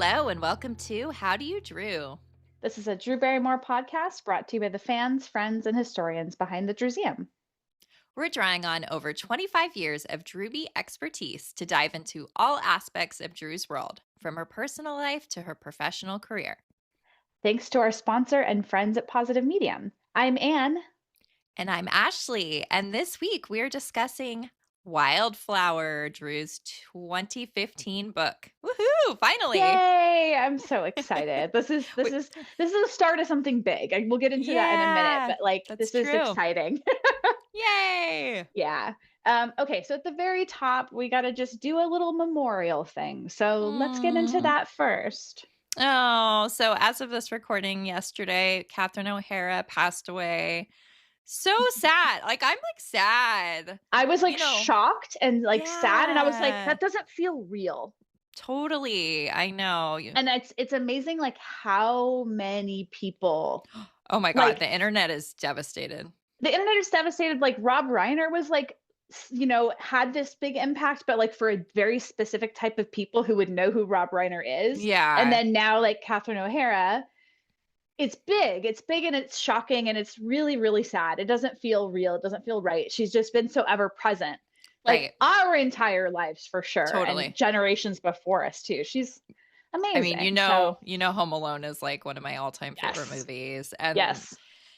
Hello and welcome to How Do You Drew? This is a Drew Barrymore podcast brought to you by the fans, friends, and historians behind the Drewseum. We're drawing on over 25 years of Drewbie expertise to dive into all aspects of Drew's world, from her personal life to her professional career. Thanks to our sponsor and friends at Positive Medium. I'm Anne. And I'm Ashley, and this week we are discussing Wildflower, Drew's 2015 book. Woohoo! Finally! Yay! I'm so excited. This is the start of something big. We'll get into that in a minute, but that's this is true. exciting. Yay! Yeah. Okay, so at the very top, we got to just do a little memorial thing. So let's get into that first. Oh, so as of this recording yesterday, Catherine O'Hara passed away. So sad. I'm sad. I was shocked and sad, and I was like, Yeah. that doesn't feel real. Totally. I know. And it's amazing how many people Oh my God, the internet is devastated. The internet is devastated. Rob Reiner was had this big impact, but for a very specific type of people who would know who Rob Reiner is. Yeah. And then now Catherine O'Hara, it's big and it's shocking and it's really, really sad. It doesn't feel real. It doesn't feel right. She's just been so ever present. Right. Our entire lives for sure. Totally. And generations before us too. She's amazing. I mean, Home Alone is one of my all-time favorite movies. And yes.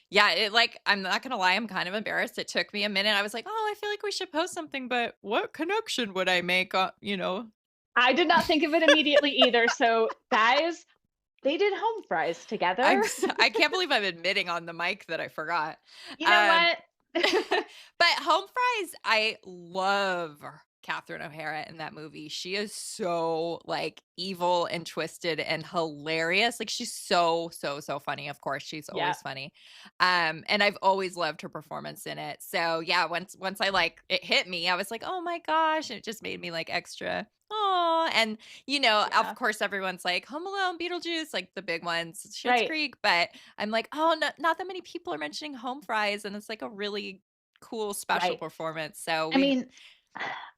Yeah, I'm not gonna lie, I'm kind of embarrassed. It took me a minute. I was like, oh, I feel like we should post something, but what connection would I make? I did not think of it immediately either. So guys, they did Home Fries together. I can't believe I'm admitting on the mic that I forgot. You know what? But Home Fries, I love Catherine O'Hara in that movie. She is so evil and twisted and hilarious. She's so funny. Of course, she's always funny. And I've always loved her performance in it. So yeah, once it hit me, I was like, oh my gosh, it just made me extra. Oh, and of course, everyone's like Home Alone, Beetlejuice, the big ones, Schitt's Creek. But I'm like, oh, not that many people are mentioning Home Fries, and it's a really cool special performance. So I mean,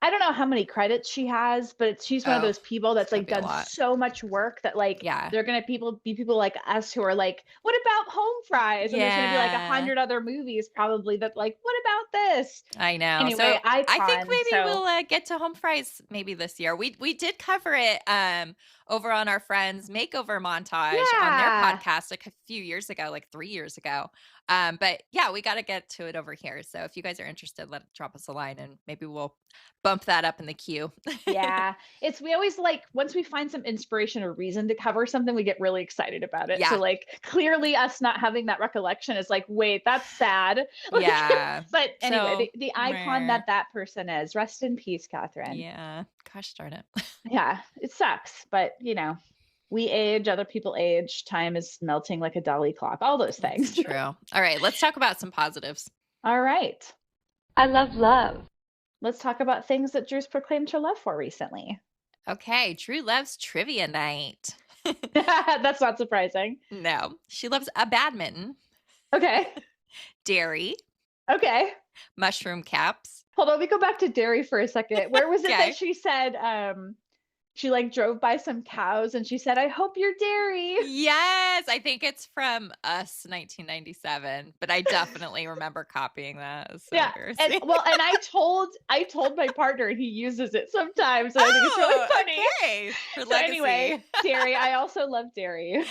I don't know how many credits she has, but she's one of those people that's done so much work that they're gonna be people like us who are like, what about Home Fries? And there's gonna be 100 other movies probably that what about this? I know. Anyway, so Icon, I think maybe we'll get to Home Fries maybe this year. We did cover it over on our friends' makeover montage on their podcast a few years ago, 3 years ago. But yeah, we got to get to it over here. So if you guys are interested, drop us a line and maybe we'll bump that up in the queue. Yeah. We always once we find some inspiration or reason to cover something, we get really excited about it. Yeah. So clearly us not having that recollection is wait, that's sad. Yeah. But anyway, the icon that person is. Rest in peace, Catherine. Yeah. Gosh darn it. Yeah. It sucks, but we age, other people age, time is melting like a dolly clock, all those things. That's true. All right, let's talk about some positives. All right. I love love. Let's talk about things that Drew's proclaimed her love for recently. Okay, Drew loves trivia night. That's not surprising. No, she loves a badminton. Okay. Dairy. Okay. Mushroom caps. Hold on, we go back to dairy for a second. Where was it that she said she drove by some cows and she said, I hope you're dairy? Yes, I think it's from Us 1997, but I definitely remember copying that. So yeah. And I told my partner, and he uses it sometimes. And I think it's really funny. Okay. For so anyway, dairy. I also love dairy.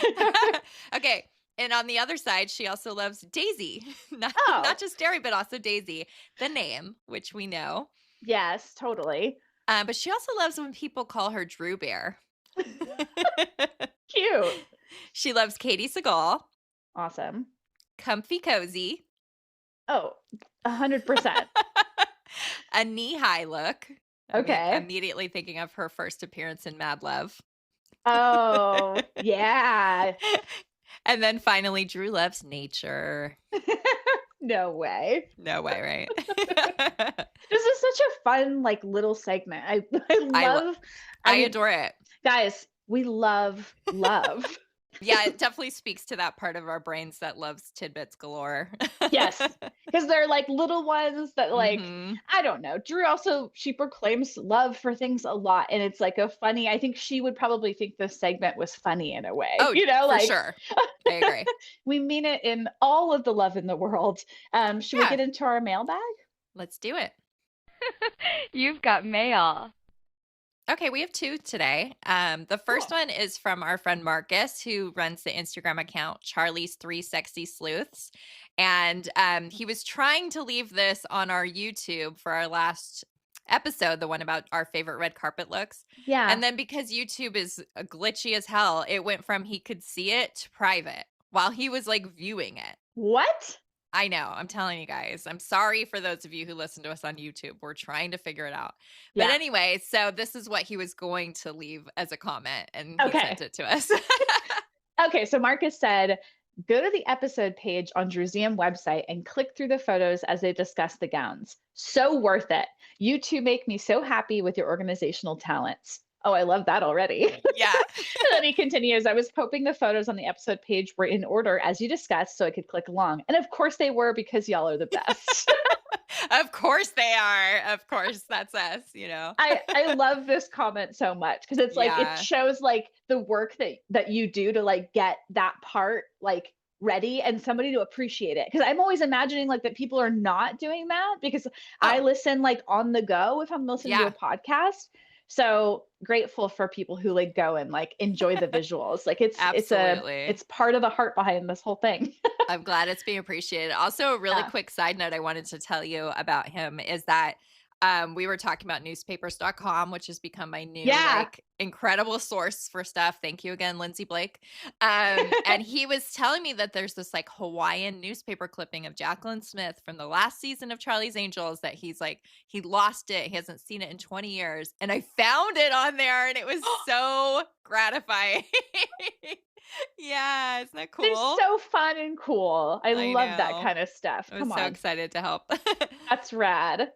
Okay. And on the other side, she also loves Daisy. Not just dairy, but also Daisy, the name, which we know. Yes, totally. But she also loves when people call her Drew Bear. Cute. She loves Katie Sagal. Awesome. Comfy Cozy. Oh, 100%. A knee-high look. Okay. Immediately thinking of her first appearance in Mad Love. Oh, yeah. And then finally, Drew loves nature. No way. No way, right? This is such a fun, little segment. I adore it. Guys, we love love. Yeah, it definitely speaks to that part of our brains that loves tidbits galore. Yes, because they're like little ones that like, I don't know. Drew also, she proclaims love for things a lot. And it's like I think she would probably think this segment was funny in a way. Oh, for sure. I agree. We mean it in all of the love in the world. Should we get into our mailbag? Let's do it. You've got mail. Okay, we have 2 today. The first one is from our friend Marcus, who runs the Instagram account Charlie's 3 Sexy Sleuths. And he was trying to leave this on our YouTube for our last episode, the one about our favorite red carpet looks. Yeah. And then because YouTube is glitchy as hell, it went from he could see it to private while he was like viewing it. What? I know. I'm telling you guys. I'm sorry for those of you who listen to us on YouTube. We're trying to figure it out. But anyway, so this is what he was going to leave as a comment, and he sent it to us. Okay, so Marcus said, go to the episode page on Druseum website and click through the photos as they discuss the gowns. So worth it. You two make me so happy with your organizational talents. Oh, I love that already. Yeah. And then he continues, I was hoping the photos on the episode page were in order as you discussed so I could click along. And of course they were, because y'all are the best. Of course they are. Of course, that's us, you know. I love this comment so much because it's like it shows like the work that you do to like get that part like ready and somebody to appreciate it. Because I'm always imagining like that people are not doing that because I listen like on the go if I'm listening to a podcast. So grateful for people who like go and like enjoy the visuals. Like it's part of the heart behind this whole thing. I'm glad it's being appreciated. Also, a really quick side note I wanted to tell you about him is that we were talking about newspapers.com, which has become my new like incredible source for stuff. Thank you again, Lindsay Blake. And he was telling me that there's this like Hawaiian newspaper clipping of Jacqueline Smith from the last season of Charlie's Angels that he's like, he lost it. He hasn't seen it in 20 years. And I found it on there and it was so gratifying. Yeah, isn't that cool? It's so fun and cool. I love that kind of stuff. I'm so excited to help. That's rad.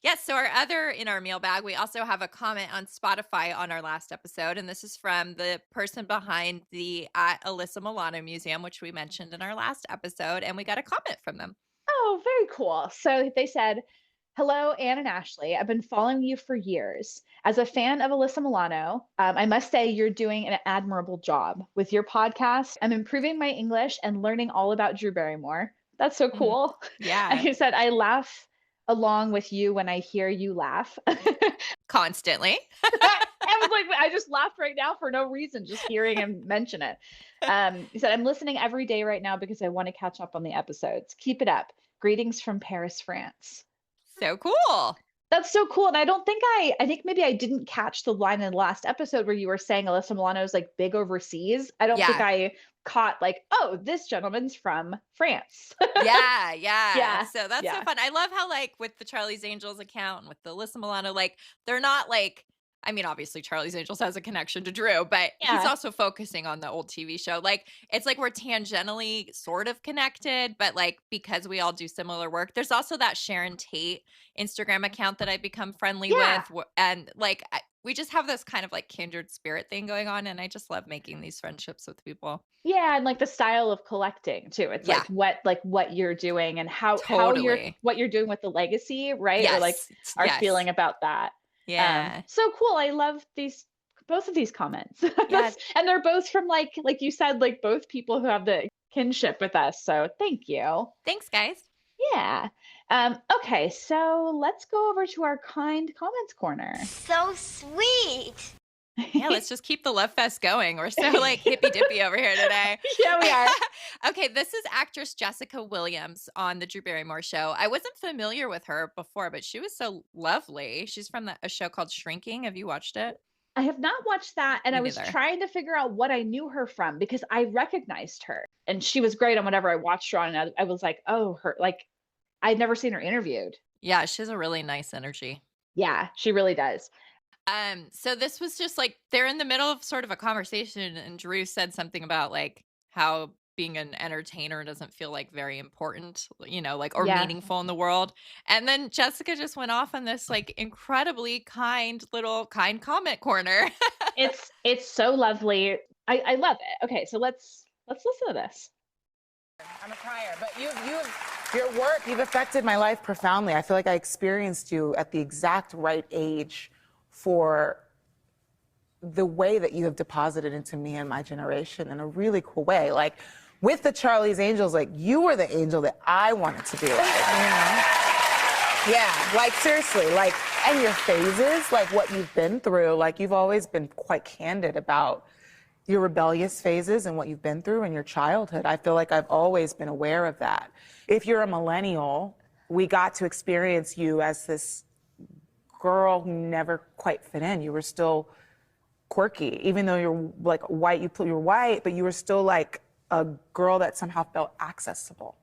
Yes, so in our mailbag, we also have a comment on Spotify on our last episode, and this is from the person behind the Alyssa Milano Museum, which we mentioned in our last episode, and we got a comment from them. Oh, very cool. So they said, hello, Anne and Ashley. I've been following you for years. As a fan of Alyssa Milano, I must say you're doing an admirable job. With your podcast, I'm improving my English and learning all about Drew Barrymore. That's so cool. Yeah. And he said, I laugh along with you when I hear you laugh. Constantly. I was like, I just laughed right now for no reason, just hearing him mention it. He said, I'm listening every day right now because I want to catch up on the episodes. Keep it up. Greetings from Paris, France. So cool. That's so cool. And I think maybe I didn't catch the line in the last episode where you were saying Alyssa Milano is like big overseas. I don't think I caught like, oh, this gentleman's from France. Yeah. So that's so fun. I love how like with the Charlie's Angels account and with the Alyssa Milano, like they're not like, I mean, obviously Charlie's Angels has a connection to Drew, but he's also focusing on the old TV show. Like, it's like we're tangentially sort of connected, but like because we all do similar work. There's also that Sharon Tate Instagram account that I've become friendly with. And like, we just have this kind of like kindred spirit thing going on. And I just love making these friendships with people. Yeah. And like the style of collecting too. It's like what you're doing and what you're doing with the legacy, right? Yes. Or like our feeling about that. Yeah. So cool. I love both of these comments. Yes. And they're both from like you said, like both people who have the kinship with us. So thank you. Thanks, guys. Yeah. Okay. So let's go over to our kind comments corner. So sweet. Yeah, let's just keep the love fest going. We're so like hippy dippy over here today. Yeah, we are. Okay, this is actress Jessica Williams on the Drew Barrymore show. I wasn't familiar with her before, but she was so lovely. She's from a show called Shrinking. Have you watched it? I have not watched that. And I was trying to figure out what I knew her from because I recognized her and she was great on whatever I watched her on. And I was like, oh, her, like I'd never seen her interviewed. Yeah, she has a really nice energy. Yeah, she really does. So this was just like they're in the middle of sort of a conversation and Drew said something about like how being an entertainer doesn't feel like very important, you know, like or meaningful in the world. And then Jessica just went off on this like incredibly kind comment corner. It's so lovely. I love it. Okay, so let's listen to this. I'm a crier, but your work, you've affected my life profoundly. I feel like I experienced you at the exact right age for the way that you have deposited into me and my generation in a really cool way. Like with the Charlie's Angels, like you were the angel that I wanted to be like, you know? Yeah, like seriously, like, and your phases, like what you've been through, like you've always been quite candid about your rebellious phases and what you've been through in your childhood. I feel like I've always been aware of that. If you're a millennial, we got to experience you as this girl who never quite fit in. You were still quirky, even though you're like white, you're white, but you were still like a girl that somehow felt accessible.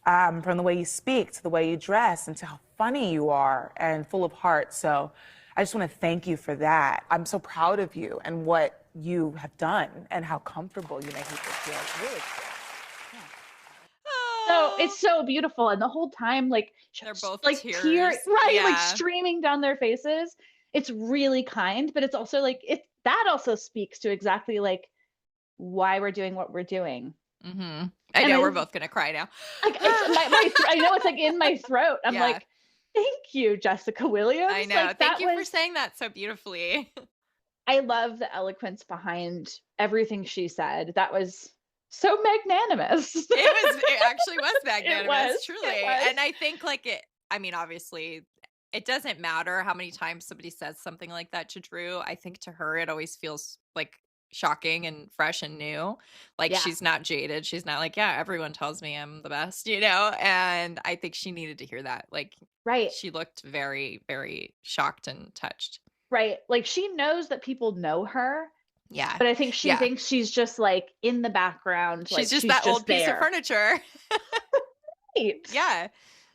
From the way you speak to the way you dress and to how funny you are and full of heart. So I just want to thank you for that. I'm so proud of you and what you have done and how comfortable you make people feel. It's really cool. Yeah. So it's so beautiful. And the whole time, like, they're both like tears. Right, yeah. like streaming down their faces. It's really kind, but it's also like, that also speaks to exactly like why we're doing what we're doing. Mm-hmm. I know we're both gonna cry now. Like I know it's like in my throat. I'm like, thank you, Jessica Williams. I know. Like, thank you for saying that so beautifully. I love the eloquence behind everything she said. That was so magnanimous. It actually was magnanimous, truly. It was. And I think I mean, obviously it doesn't matter how many times somebody says something like that to Drew. I think to her, it always feels like shocking and fresh and new. Like she's not jaded. She's not like, yeah, everyone tells me I'm the best, you know? And I think she needed to hear that. Like, right. She looked very, very shocked and touched. Right. Like she knows that people know her. Yeah. But I think she thinks she's just like in the background. She's just that old piece of furniture. Right. Yeah.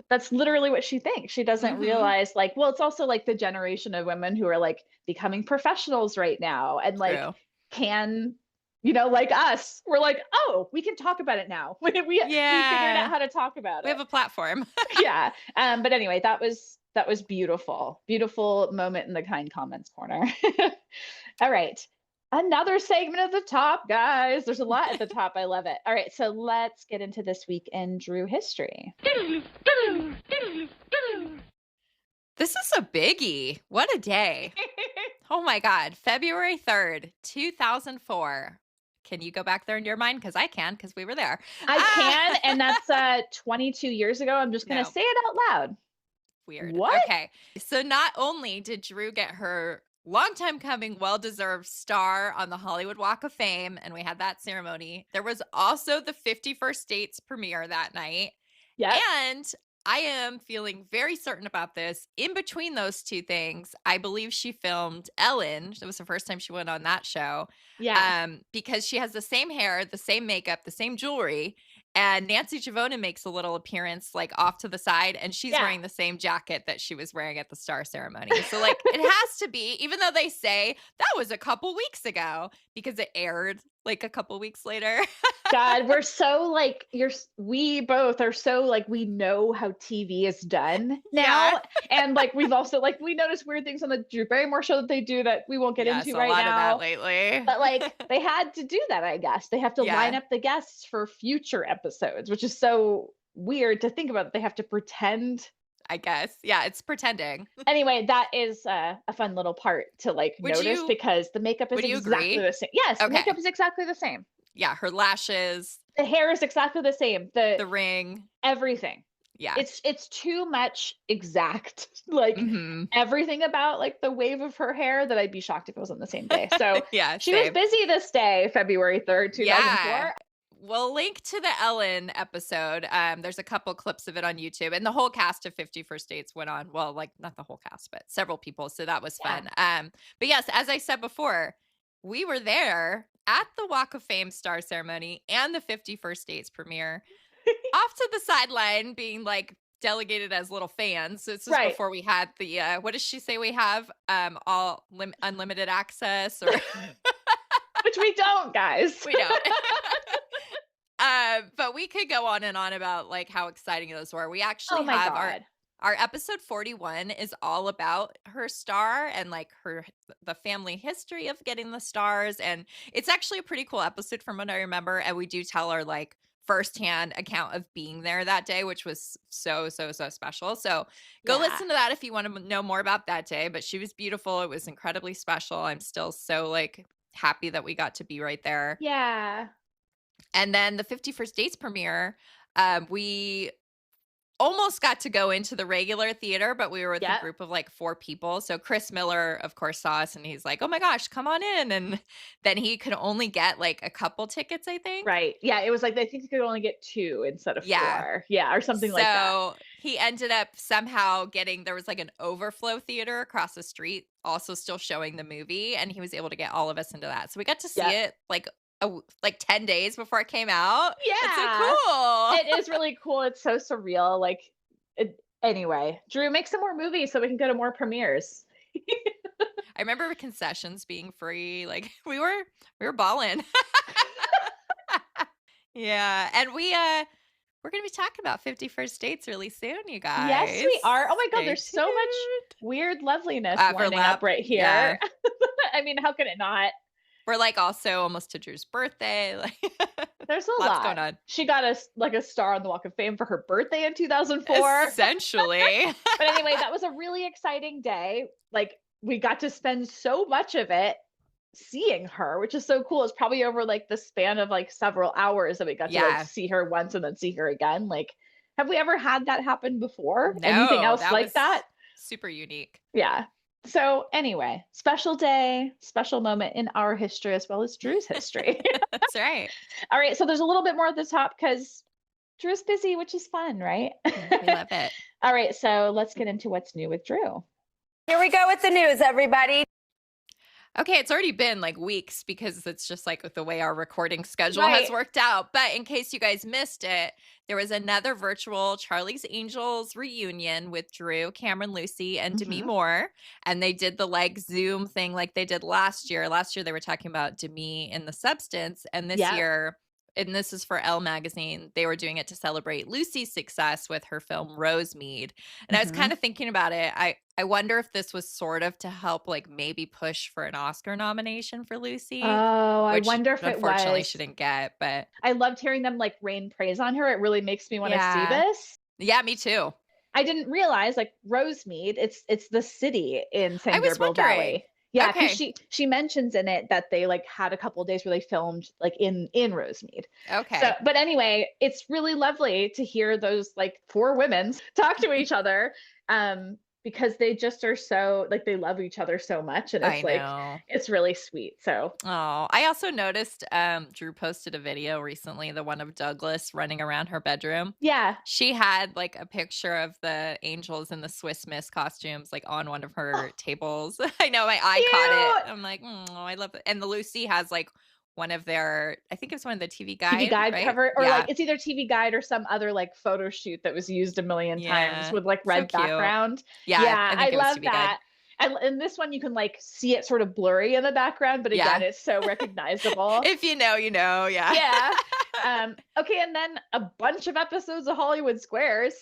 That's literally what she thinks. She doesn't realize like, well, it's also like the generation of women who are like becoming professionals right now and like can, you know, like us, we're like, oh, we can talk about it now. We figured out how to talk about it. We have a platform. Yeah. But anyway, that was beautiful. Beautiful moment in the kind comments corner. All right. Another segment at the top, guys. There's a lot at the top. I love it. All right. So let's get into this week in Drew history. This is a biggie. What a day. Oh my God. February 3rd, 2004. Can you go back there in your mind? Because I can, because we were there. I can. And that's 22 years ago. I'm just going to say it out loud. Weird. What? Okay. So not only did Drew get her long time coming, well-deserved star on the Hollywood Walk of Fame, and we had that ceremony, there was also the 51st Dates premiere that night. Yeah. And I am feeling very certain about this. In between those two things, I believe she filmed Ellen. It was the first time she went on that show. Yeah. Because she has the same hair, the same makeup, the same jewelry. And Nancy Giovanna makes a little appearance like off to the side, and she's wearing the same jacket that she was wearing at the star ceremony. So like it has to be, even though they say that was a couple weeks ago, because it aired like a couple weeks later. God, we're so like we both are so like we know how TV is done now. Yeah. And like we've also like we notice weird things on the Drew Barrymore show that they do that we won't get into right now. A lot of that lately. But like they had to do that, I guess. They have to line up the guests for future episodes, which is so weird to think about. They have to pretend. I guess. Yeah, it's pretending. Anyway, that is a fun little part to like notice because the makeup is exactly the same. Yes, the makeup is exactly the same. Yeah, her lashes. The hair is exactly the same. The ring. Everything. Yeah. It's too much exact. Like everything about like the wave of her hair that I'd be shocked if it was on the same day. So she was busy this day, February 3rd, 2004. Yeah. We'll link to the Ellen episode. There's a couple clips of it on YouTube, and the whole cast of 51st Dates went on. Well, like not the whole cast, but several people. So that was fun. But yes, as I said before, we were there at the Walk of Fame star ceremony and the 51st Dates premiere, off to the sideline being like delegated as little fans. So this was before we had the, what does she say we have? Unlimited access or... Which we don't, guys. We don't. But we could go on and on about like how exciting those were. We actually have Our episode 41 is all about her star and like the family history of getting the stars. And it's actually a pretty cool episode from what I remember. And we do tell our like firsthand account of being there that day, which was so special. So go listen to that if you want to know more about that day. But she was beautiful. It was incredibly special. I'm still so like happy that we got to be right there. Yeah. And then the 51st Dates premiere, we almost got to go into the regular theater, but we were with a group of like 4 people. So Chris Miller, of course, saw us and he's like, oh my gosh, come on in. And then he could only get like a couple tickets, I think. Right. Yeah. It was like, I think he could only get 2 instead of 4. Yeah. Or something like that. So he ended up somehow there was like an overflow theater across the street, also still showing the movie. And he was able to get all of us into that. So we got to see it like 10 days before it came out. Yeah. It's so cool. It is really cool. It's so surreal. Like, anyway, Drew, make some more movies so we can go to more premieres. I remember concessions being free. Like we were balling. Yeah. And we're going to be talking about 51st Dates really soon, you guys. Yes, we are. Oh my God, there's so much weird loveliness lining up right here. Yeah. I mean, how can it not? We're like also almost to Drew's birthday. Like there's a lot going on. She got a star on the Walk of Fame for her birthday in 2004. Essentially. But anyway, that was a really exciting day. Like we got to spend so much of it seeing her, which is so cool. It's probably over like the span of like several hours that we got to like see her once and then see her again. Like, have we ever had that happen before? No, anything else like that? Super unique. Yeah. So anyway, special day, special moment in our history as well as Drew's history. That's right. All right. So there's a little bit more at the top because Drew's busy, which is fun, right? We love it. All right. So let's get into what's new with Drew. Here we go with the news, everybody. Okay, it's already been like weeks because it's just like the way our recording schedule has worked out. But in case you guys missed it, there was another virtual Charlie's Angels reunion with Drew, Cameron, Lucy, and Demi Moore. And they did the like Zoom thing like they did last year. Last year, they were talking about Demi and The Substance. And this year, and this is for Elle magazine, they were doing it to celebrate Lucy's success with her film Rosemead. And I was kind of thinking about it. I wonder if this was sort of to help like maybe push for an Oscar nomination for Lucy. Oh, I wonder if it was. Unfortunately, she didn't get, but I loved hearing them like rain praise on her. It really makes me want to see this. Yeah, me too. I didn't realize like Rosemead, it's the city in San Gabriel Valley. Yeah, because she mentions in it that they like had a couple of days where they filmed like in Rosemead. Okay. So, but anyway, it's really lovely to hear those like 4 women talk to each other. Because they just are so like they love each other so much, and it's like it's really sweet. So I also noticed Drew posted a video recently, the one of Douglas running around her bedroom. Yeah, she had like a picture of the angels in the Swiss Miss costumes like on one of her tables. I know my eye caught it. I'm like, I love it. And the Lucy has like one of their, I think it's one of the TV Guide right? cover, or like it's either TV Guide or some other like photo shoot that was used a million times with like red background. Yeah, I love that. And in this one, you can like see it sort of blurry in the background, but again, it's so recognizable. If you know, you know. Yeah. Yeah. Okay, and then a bunch of episodes of Hollywood Squares.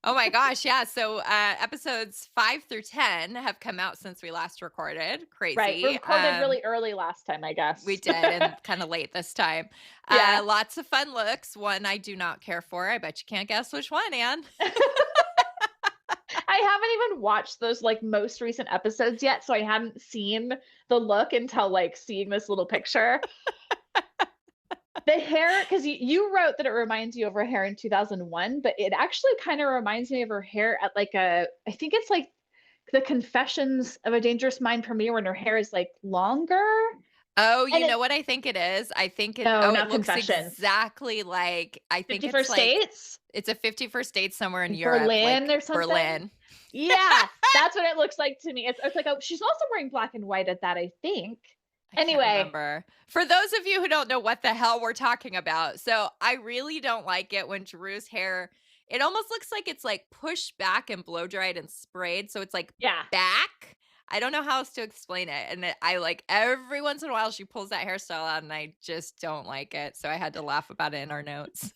Oh my gosh, yeah. So episodes 5 through 10 have come out since we last recorded. Crazy. Right. We recorded really early last time, I guess. We did, and kind of late this time. Lots of fun looks. One I do not care for. I bet you can't guess which one, Anne. I haven't even watched those like most recent episodes yet, so I hadn't seen the look until like seeing this little picture. The hair, because you wrote that it reminds you of her hair in 2001, but it actually kind of reminds me of her hair at like I think it's like the Confessions of a Dangerous Mind premiere when her hair is like longer. Oh, you know what I think it is? I think it, it looks exactly like, I think 51st Dates? It's a 51st Dates somewhere in Europe. Berlin like or something? Berlin. Yeah, that's what it looks like to me. It's like, she's also wearing black and white at that, I think. Anyway, for those of you who don't know what the hell we're talking about, so I really don't like it when Drew's hair, it almost looks like it's like pushed back and blow dried and sprayed. So it's like back. I don't know how else to explain it. And I like every once in a while she pulls that hairstyle out and I just don't like it. So I had to laugh about it in our notes.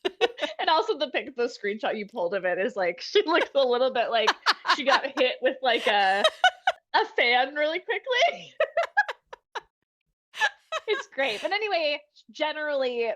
And also the screenshot you pulled of it is like she looks a little bit like she got hit with like a fan really quickly. It's great. But anyway, generally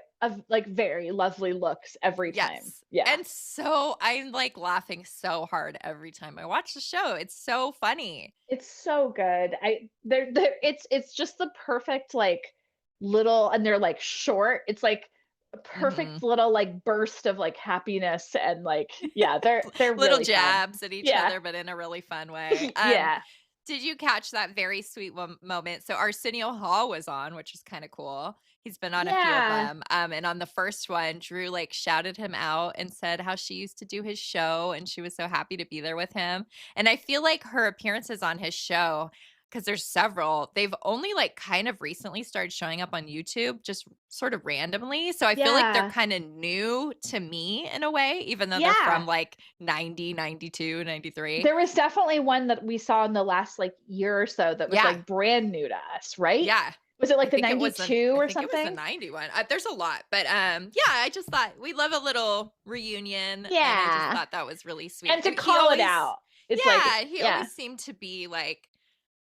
like very lovely looks every time. Yes. Yeah. And so I'm like laughing so hard every time I watch the show. It's so funny. It's so good. It's just the perfect like little, and they're like short. It's like a perfect little like burst of like happiness, and like they're little really jabs fun. at each other, but in a really fun way. Yeah. Did you catch that very sweet moment? So Arsenio Hall was on, which is kind of cool. He's been on a few of them. And on the first one, Drew like shouted him out and said how she used to do his show and she was so happy to be there with him. And I feel like her appearances on his show, because there's several, they've only like kind of recently started showing up on YouTube just sort of randomly. So I feel like they're kind of new to me in a way, even though they're from like 90, 92, 93. There was definitely one that we saw in the last like year or so that was like brand new to us, right? Yeah. Was it like the 92 or something? It was the 91. There's a lot. But I just thought we love a little reunion. Yeah. And I just thought that was really sweet. And to call it out. It's he always seemed to be like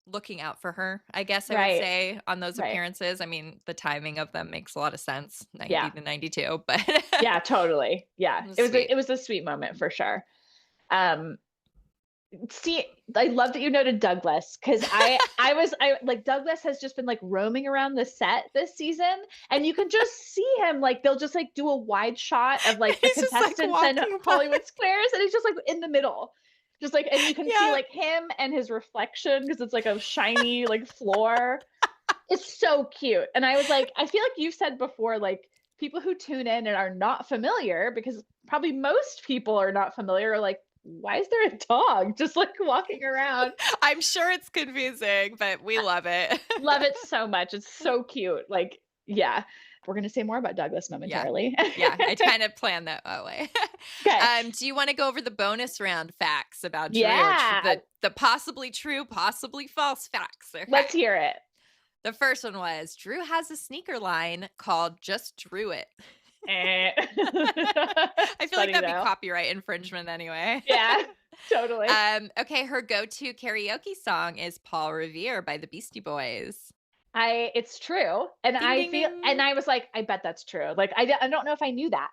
looking out for her, I guess I would say, on those appearances. I mean, the timing of them makes a lot of sense, 90 to 92, but yeah, totally. Yeah. It was a sweet moment for sure. See, I love that you noted Douglas, because I like Douglas has just been like roaming around the set this season, and you can just see him like they'll just like do a wide shot of like the contestants and Hollywood Squares, and he's just like in the middle. Just like, and you can see like him and his reflection because it's like a shiny like floor. It's so cute. And I was like, I feel like you've said before, like people who tune in and are not familiar, because probably most people are not familiar, are like, why is there a dog just like walking around? I'm sure it's confusing, but we love it. Love it so much. It's so cute. Like, yeah. We're going to say more about Douglas momentarily. I kind of planned that way. Okay. Do you want to go over the bonus round facts about Drew? Yeah. The possibly true, possibly false facts. Okay. Let's hear it. The first one was Drew has a sneaker line called Just Drew It. I feel like that'd be copyright infringement anyway. Yeah, totally. Okay, her go-to karaoke song is Paul Revere by the Beastie Boys. It's true. And I was like, I bet that's true. Like, I don't know if I knew that.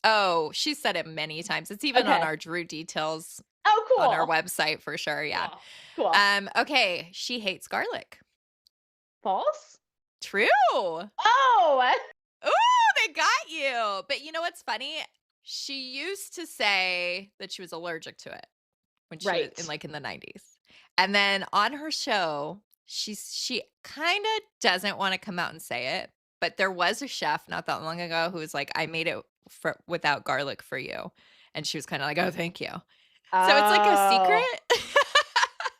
Oh, she said it many times. It's even on our Drew Details cool. on our website for sure. Yeah. Cool. Okay, she hates garlic. False? True. Oh. Ooh, they got you. But you know what's funny? She used to say that she was allergic to it when she was in the 90s. And then on her show, she kind of doesn't want to come out and say it, but there was a chef not that long ago who was like, I made it without garlic for you. And she was kind of like, oh, thank you. So it's like a secret.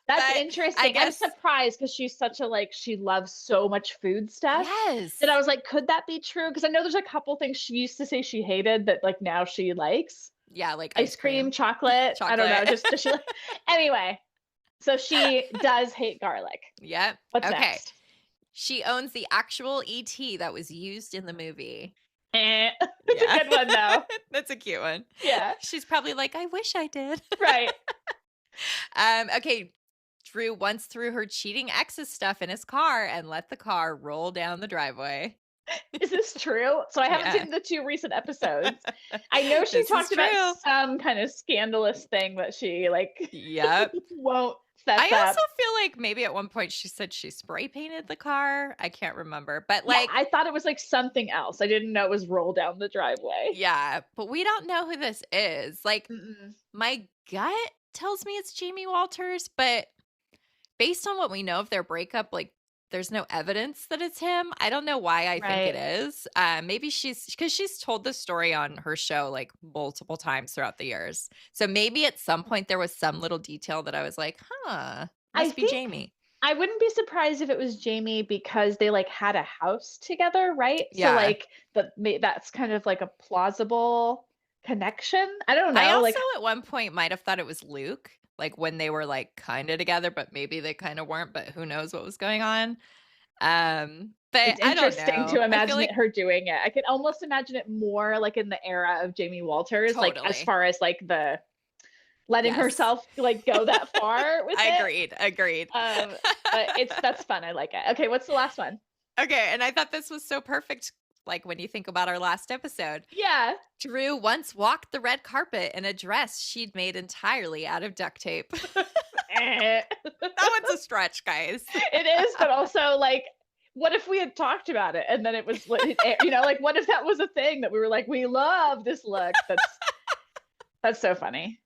That's interesting. I'm surprised because she's such she loves so much food stuff. Yes. That I was like, could that be true? Because I know there's a couple things she used to say she hated that like now she likes. Yeah, like ice cream, chocolate. I don't know. Just does she anyway. So she does hate garlic. Yep. What's next? She owns the actual ET that was used in the movie. That's a good one, though. That's a cute one. Yeah. She's probably like, I wish I did. Right. Okay. Drew once threw her cheating ex's stuff in his car and let the car roll down the driveway. Is this true? So I haven't seen the 2 recent episodes. I know she talked about some kind of scandalous thing that she won't fess up. I also feel like maybe at one point she said she spray painted the car. I can't remember, but I thought it was like something else. I didn't know it was roll down the driveway. Yeah, but we don't know who this is. Like my gut tells me it's Jamie Walters, but based on what we know of their breakup, like there's no evidence that it's him. I don't know why I think it is. Maybe because she's told the story on her show like multiple times throughout the years. So maybe at some point there was some little detail that I was like, must be Jamie. I wouldn't be surprised if it was Jamie because they like had a house together, right? Yeah. So like that's kind of like a plausible connection. I don't know. I also at one point might have thought it was Luke. Like when they were like kind of together, but maybe they kind of weren't, but who knows what was going on. But it's I don't interesting know. to imagine like her doing it. I can almost imagine it more like in the era of Jamie Walters, like as far as like the letting herself like go that far with it. Agreed. But that's fun. I like it. Okay, what's the last one? Okay, and I thought this was so perfect. Like when you think about our last episode. Yeah. Drew once walked the red carpet in a dress she'd made entirely out of duct tape. That one's a stretch, guys. It is, but also like, what if we had talked about it and then it was, you know, like what if that was a thing that we were like, we love this look? That's so funny.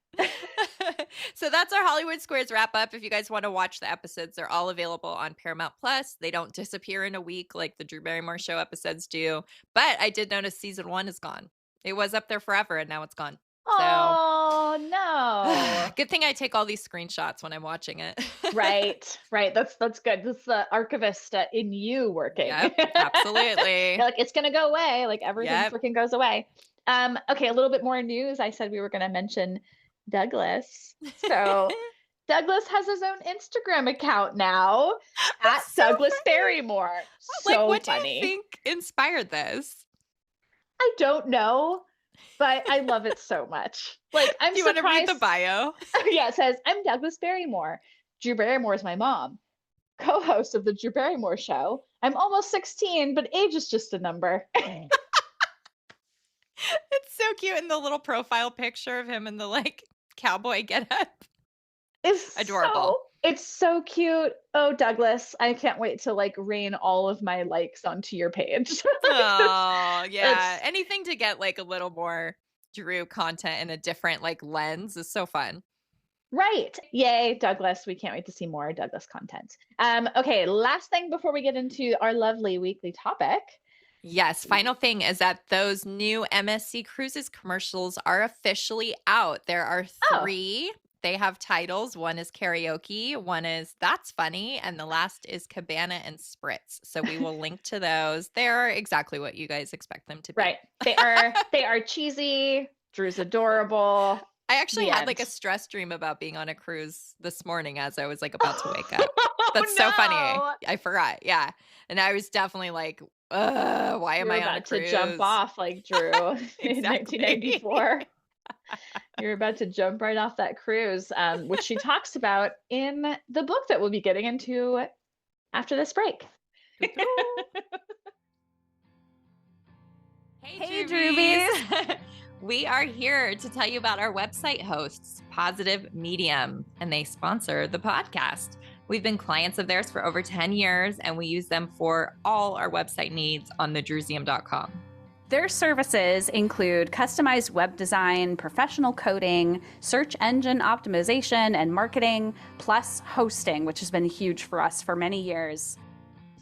So that's our Hollywood Squares wrap up. If you guys want to watch the episodes, they're all available on Paramount Plus. They don't disappear in a week like the Drew Barrymore show episodes do. But I did notice season 1 is gone. It was up there forever and now it's gone. Oh, no. Good thing I take all these screenshots when I'm watching it. Right. That's good. That's the archivist in you working. Yep, absolutely. You're like, it's going to go away. Like everything freaking goes away. Okay, a little bit more news. I said we were going to mention Douglas. So Douglas has his own Instagram account now at Douglas Barrymore. So what funny. do you think inspired this? I don't know, but I love it so much. Like, I'm you surprised. Want to read the bio? Yeah, it says, I'm Douglas Barrymore. Drew Barrymore is my mom. Co-host of the Drew Barrymore Show. I'm almost 16, but age is just a number. It's so cute. And the little profile picture of him in the like cowboy getup. It's adorable. It's so cute. Oh, Douglas, I can't wait to like rain all of my likes onto your page. Oh, yeah. Anything to get like a little more Drew content in a different like lens is so fun. Right. Yay, Douglas. We can't wait to see more Douglas content. Okay, last thing before we get into our lovely weekly topic. Yes, final thing is that those new MSC Cruises commercials are officially out. There are 3. They have titles. One is karaoke, one is That's Funny, and the last is Cabana and Spritz. So we will link to those. They're exactly what you guys expect them to be. Right. They are cheesy. Drew's adorable. I actually had like a stress dream about being on a cruise this morning as I was like about to wake up. That's so funny. I forgot. Yeah. And I was definitely like, why am I on a cruise? To jump off like Drew in 1994. You're about to jump right off that cruise, which she talks about in the book that we'll be getting into after this break. Hey Drewbies. We are here to tell you about our website hosts, Positive Medium, and they sponsor the podcast. We've been clients of theirs for over 10 years, and we use them for all our website needs on thedrewsium.com. Their services include customized web design, professional coding, search engine optimization and marketing, plus hosting, which has been huge for us for many years.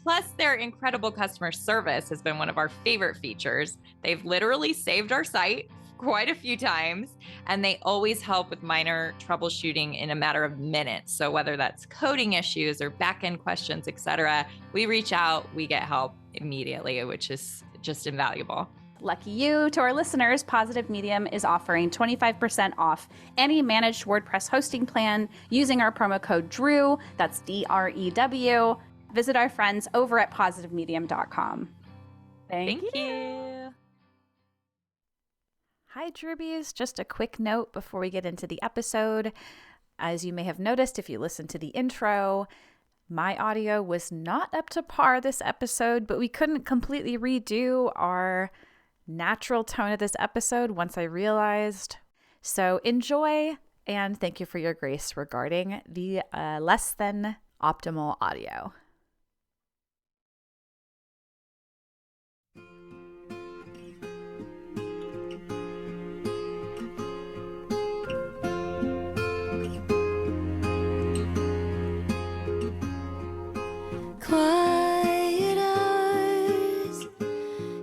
Plus, their incredible customer service has been one of our favorite features. They've literally saved our site quite a few times, and they always help with minor troubleshooting in a matter of minutes. So whether that's coding issues or back-end questions, etc., we reach out, we get help immediately, which is just invaluable. Lucky you. To our listeners, Positive Medium is offering 25% off any managed WordPress hosting plan using our promo code DREW. That's DREW. Visit our friends over at positivemedium.com. Thank you. Hi, Drewbies. Just a quick note before we get into the episode. As you may have noticed if you listened to the intro, my audio was not up to par this episode, but we couldn't completely redo our natural tone of this episode once I realized. So enjoy, and thank you for your grace regarding the less than optimal audio. Quiet eyes,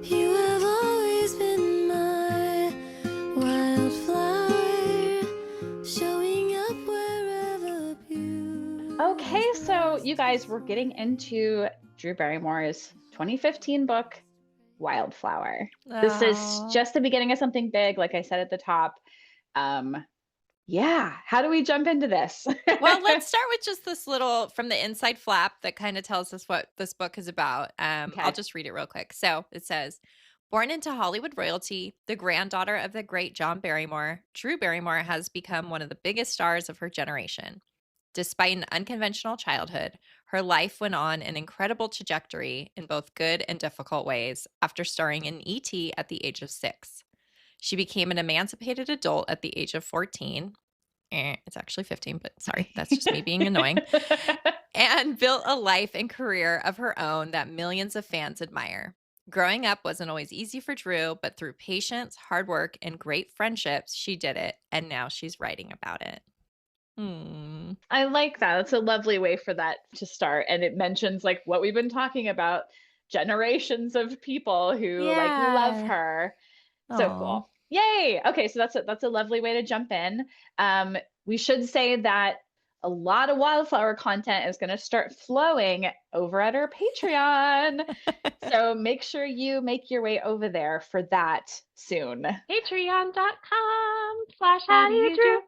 you have always been my wildflower, showing up wherever you. Okay, so you guys, we're getting into Drew Barrymore's 2015 book, Wildflower. This is just the beginning of something big, like I said at the top. Yeah. How do we jump into this? Well, let's start with just this little from the inside flap that kind of tells us what this book is about. Okay. I'll just read it real quick. So it says, born into Hollywood royalty, the granddaughter of the great John Barrymore, Drew Barrymore has become one of the biggest stars of her generation. Despite an unconventional childhood, her life went on an incredible trajectory in both good and difficult ways after starring in E.T. at the age of 6. She became an emancipated adult at the age of 14. It's actually 15, but sorry, that's just me being annoying. And built a life and career of her own that millions of fans admire. Growing up wasn't always easy for Drew, but through patience, hard work, and great friendships, she did it. And now she's writing about it. I like that. It's a lovely way for that to start. And it mentions like what we've been talking about, generations of people who like love her. So cool. Yay. Okay, so that's a lovely way to jump in. We should say that a lot of Wildflower content is going to start flowing over at our Patreon. So make sure you make your way over there for that soon. Patreon.com/HowDoYouDrew.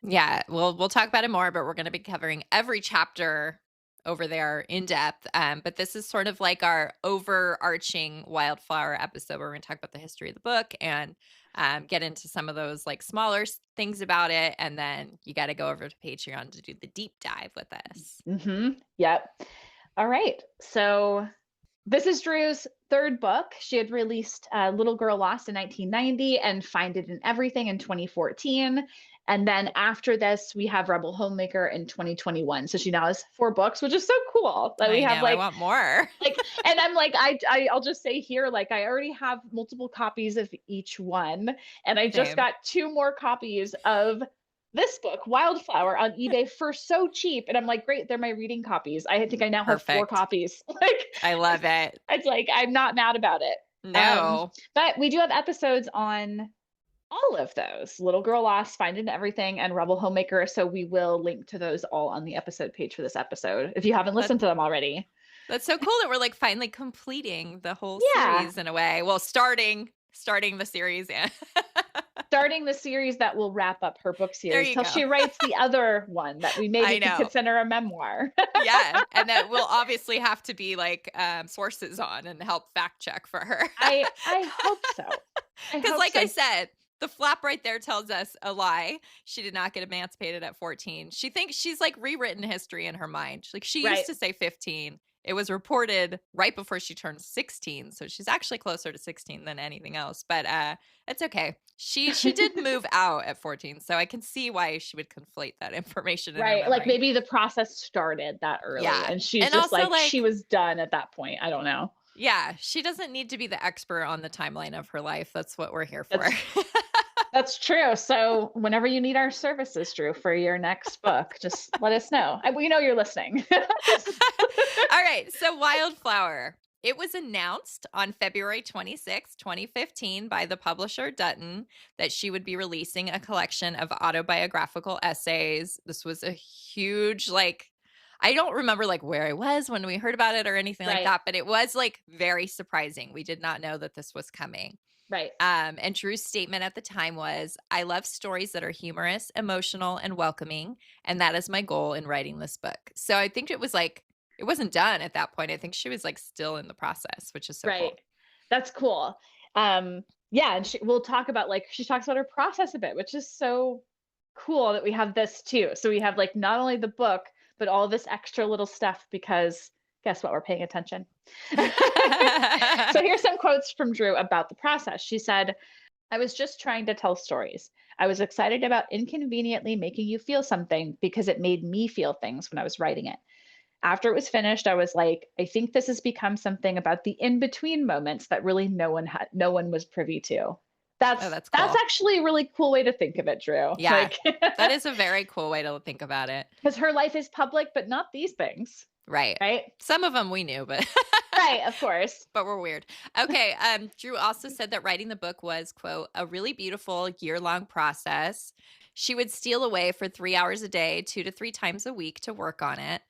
Yeah, we'll talk about it more, but we're going to be covering every chapter over there in depth. But this is sort of like our overarching Wildflower episode where we're going to talk about the history of the book and get into some of those like smaller things about it. And then you got to go over to Patreon to do the deep dive with us. Yep. All right. So this is Drew's third book. She had released Little Girl Lost in 1990 and Find It in Everything in 2014. And then after this, we have Rebel Homemaker in 2021. So she now has 4 books, which is so cool that we have like, I want more. Like, and I'm like, I'll just say here, like I already have multiple copies of each one. And I just got 2 more copies of this book, Wildflower, on eBay for so cheap. And I'm like, great, they're my reading copies. I think I now have 4 copies. Like, I love it. It's like, I'm not mad about it. No. But we do have episodes on all of those: Little Girl Lost, Find It in Everything, and Rebel Homemaker. So we will link to those all on the episode page for this episode if you haven't listened to them already. That's so cool that we're like finally completing the whole series in a way. Well, starting the series and starting the series that will wrap up her book series until she writes the other one that we maybe could consider a memoir. Yeah, and that will obviously have to be like sources on and help fact check for her. I hope so. Because like I said, the flap right there tells us a lie. She did not get emancipated at 14. She thinks she's like rewritten history in her mind. Like she used to say 15. It was reported right before she turned 16. So she's actually closer to 16 than anything else. But it's okay. She did move out at 14. So I can see why she would conflate that information. Right. Like maybe the process started that early. Yeah. And she's just like she was done at that point. I don't know. Yeah. She doesn't need to be the expert on the timeline of her life. That's what we're here for. That's true. So whenever you need our services, Drew, for your next book, just let us know. We know you're listening. All right. So Wildflower. It was announced on February 26, 2015 by the publisher Dutton that she would be releasing a collection of autobiographical essays. This was a huge, like, I don't remember like where I was when we heard about it or anything like that, but it was like very surprising. We did not know that this was coming. Right. And Drew's statement at the time was, I love stories that are humorous, emotional, and welcoming. And that is my goal in writing this book. So I think it was like, it wasn't done at that point. I think she was like still in the process, which is so cool. That's cool. Yeah. And we'll talk about like, she talks about her process a bit, which is so cool that we have this too. So we have like not only the book, but all this extra little stuff because guess what? We're paying attention. So here's some quotes from Drew about the process. She said, I was just trying to tell stories. I was excited about inconveniently making you feel something because it made me feel things when I was writing it. After it was finished, I was like, I think this has become something about the in-between moments that really no one was privy to. That's cool. That's actually a really cool way to think of it, Drew. Yeah, that is a very cool way to think about it. Because her life is public, but not these things. Right. Some of them we knew, but right, of course. But we're weird. Okay. Drew also said that writing the book was, quote, a really beautiful year-long process. She would steal away for 3 hours a day, 2 to 3 times a week to work on it.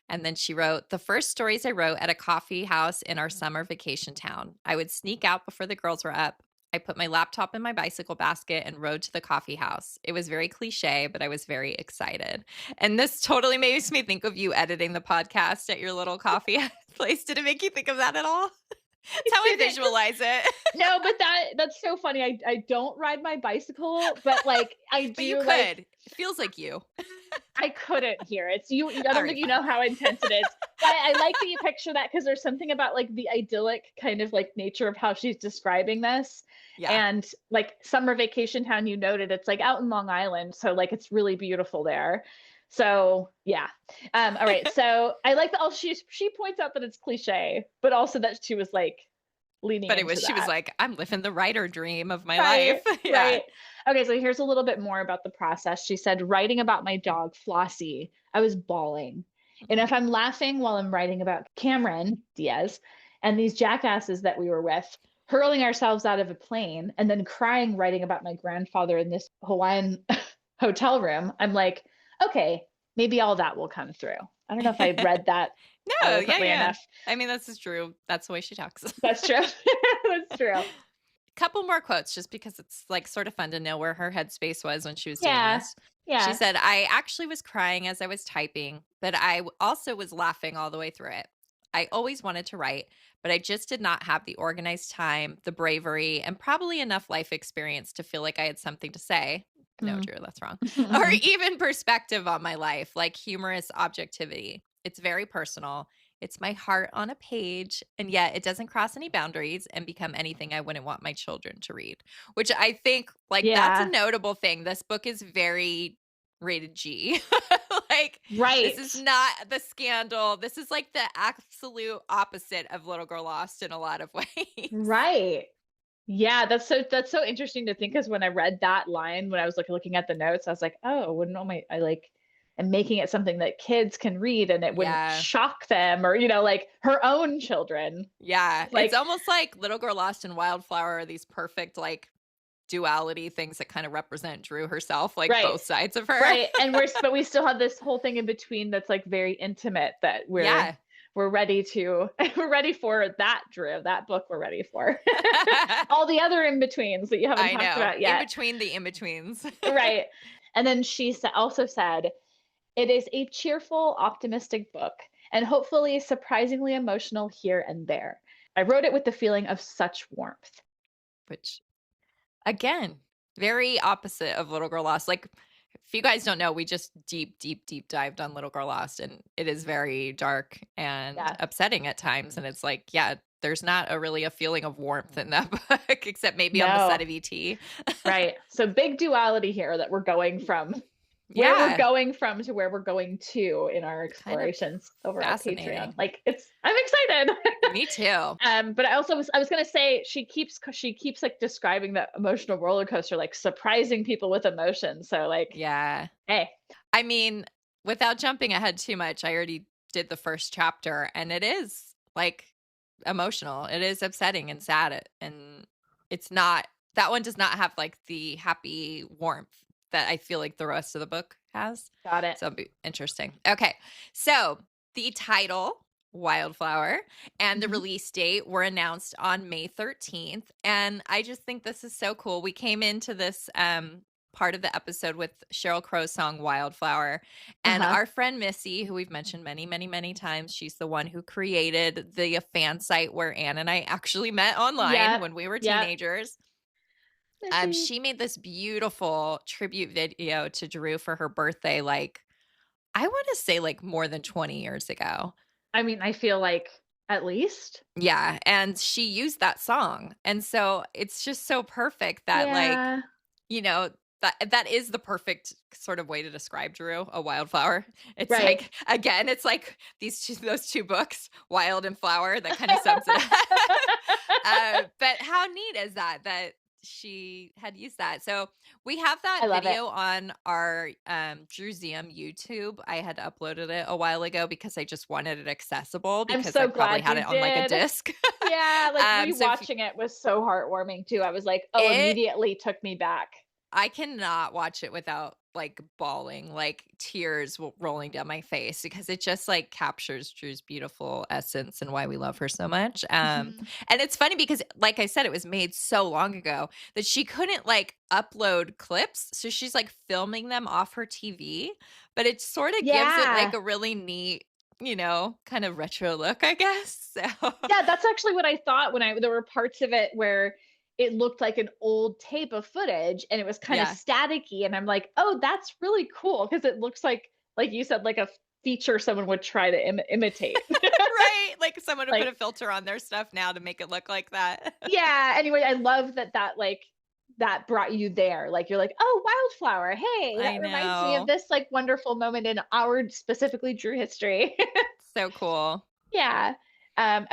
And then she wrote, the first stories I wrote at a coffee house in our summer vacation town. I would sneak out before the girls were up. I put my laptop in my bicycle basket and rode to the coffee house. It was very cliche, but I was very excited. And this totally makes me think of you editing the podcast at your little coffee place. Did it make you think of that at all? That's how I visualize it. No, but that's so funny. I don't ride my bicycle, but like I do. But you could. Like, it feels like you. I couldn't hear it. So I don't think you know how intense it is. But I like that you picture that because there's something about like the idyllic kind of like nature of how she's describing this. Yeah. And like summer vacation town, you noted it's like out in Long Island. So like it's really beautiful there. So yeah. All right. So I like that she points out that it's cliche, but also that she was like leaning But into she was that. like, I'm living the writer dream of my Right, life. Yeah. right. Okay, so here's a little bit more about the process. She said, writing about my dog, Flossie, I was bawling. And if I'm laughing while I'm writing about Cameron Diaz and these jackasses that we were with, hurling ourselves out of a plane and then crying writing about my grandfather in this Hawaiian hotel room, I'm like, okay, maybe all that will come through. I don't know if I read that. No, yeah. enough. I mean, this is true. That's the way she talks. That's true. That's true. Couple more quotes just because it's like sort of fun to know where her headspace was when she was doing this. Yeah. She said, I actually was crying as I was typing, but I also was laughing all the way through it. I always wanted to write, but I just did not have the organized time, the bravery, and probably enough life experience to feel like I had something to say. No, Drew, that's wrong. Or even perspective on my life, like humorous objectivity. It's very personal. It's my heart on a page, and yet it doesn't cross any boundaries and become anything I wouldn't want my children to read, which I think like that's a notable thing. This book is very rated G. Like, right. This is not the scandal. This is like the absolute opposite of Little Girl Lost in a lot of ways. Right. Yeah, that's so interesting to think, because when I read that line, when I was looking at the notes, I was like, oh, wouldn't I like and making it something that kids can read and it wouldn't shock them, or like her own children. Yeah. Like, it's almost like Little Girl Lost and Wildflower are these perfect like duality things that kind of represent Drew herself, like both sides of her. Right. And but we still have this whole thing in between that's like very intimate that we're ready for that, Drew. That book we're ready for. All the other in-betweens that you haven't talked about yet. In between the in-betweens. Right. And then she also said, it is a cheerful, optimistic book, and hopefully surprisingly emotional here and there. I wrote it with the feeling of such warmth. Which, again, very opposite of Little Girl Lost. Like, if you guys don't know, we just deep dived on Little Girl Lost, and it is very dark and upsetting at times. And it's like, there's not really a feeling of warmth in that book, except maybe on the set of E.T. Right. So big duality here that we're going from where we're going from to where we're going to in our explorations over at Patreon. Like, I'm excited. Me too. But I was going to say, she keeps like describing that emotional roller coaster, like surprising people with emotion. So like, hey, I mean, without jumping ahead too much, I already did the first chapter, and it is like emotional. It is upsetting and sad, and it's not, that one does not have like the happy warmth that I feel like the rest of the book has. Got it. So it'll be interesting. Okay. So the title, Wildflower, and the release date were announced on May 13th. And I just think this is so cool. We came into this part of the episode with Sheryl Crow's song Wildflower. And our friend Missy, who we've mentioned many, many, many times, she's the one who created the fan site where Anne and I actually met online when we were teenagers. She made this beautiful tribute video to Drew for her birthday, like, I want to say like more than 20 years ago. I mean, I feel like at least. Yeah. And she used that song. And so it's just so perfect that like, that is the perfect sort of way to describe Drew, a wildflower. It's like, again, it's like those two books, Wild and Flower, that kind of sums it up. But how neat is that she had used that? So we have that video on our Drewseum YouTube. I had uploaded it a while ago because I just wanted it accessible, because I probably had it on like a disc. Yeah, like rewatching it was so heartwarming too. I was like, immediately took me back. I cannot watch it without like bawling, like tears rolling down my face because it just like captures Drew's beautiful essence and why we love her so much. And it's funny because, like I said, it was made so long ago that she couldn't like upload clips. So she's like filming them off her TV, but it sort of gives it like a really neat, you know, kind of retro look, I guess. So yeah, that's actually what I thought when there were parts of it where it looked like an old tape of footage and it was kind of staticky. And I'm like, oh, that's really cool. Cause it looks like you said, like a feature someone would try to imitate. Right. Like someone would put a filter on their stuff now to make it look like that. Yeah. Anyway, I love that brought you there. Like, you're like, oh, Wildflower. Hey, that reminds me of this like wonderful moment in our specifically Drew history. So cool. Yeah.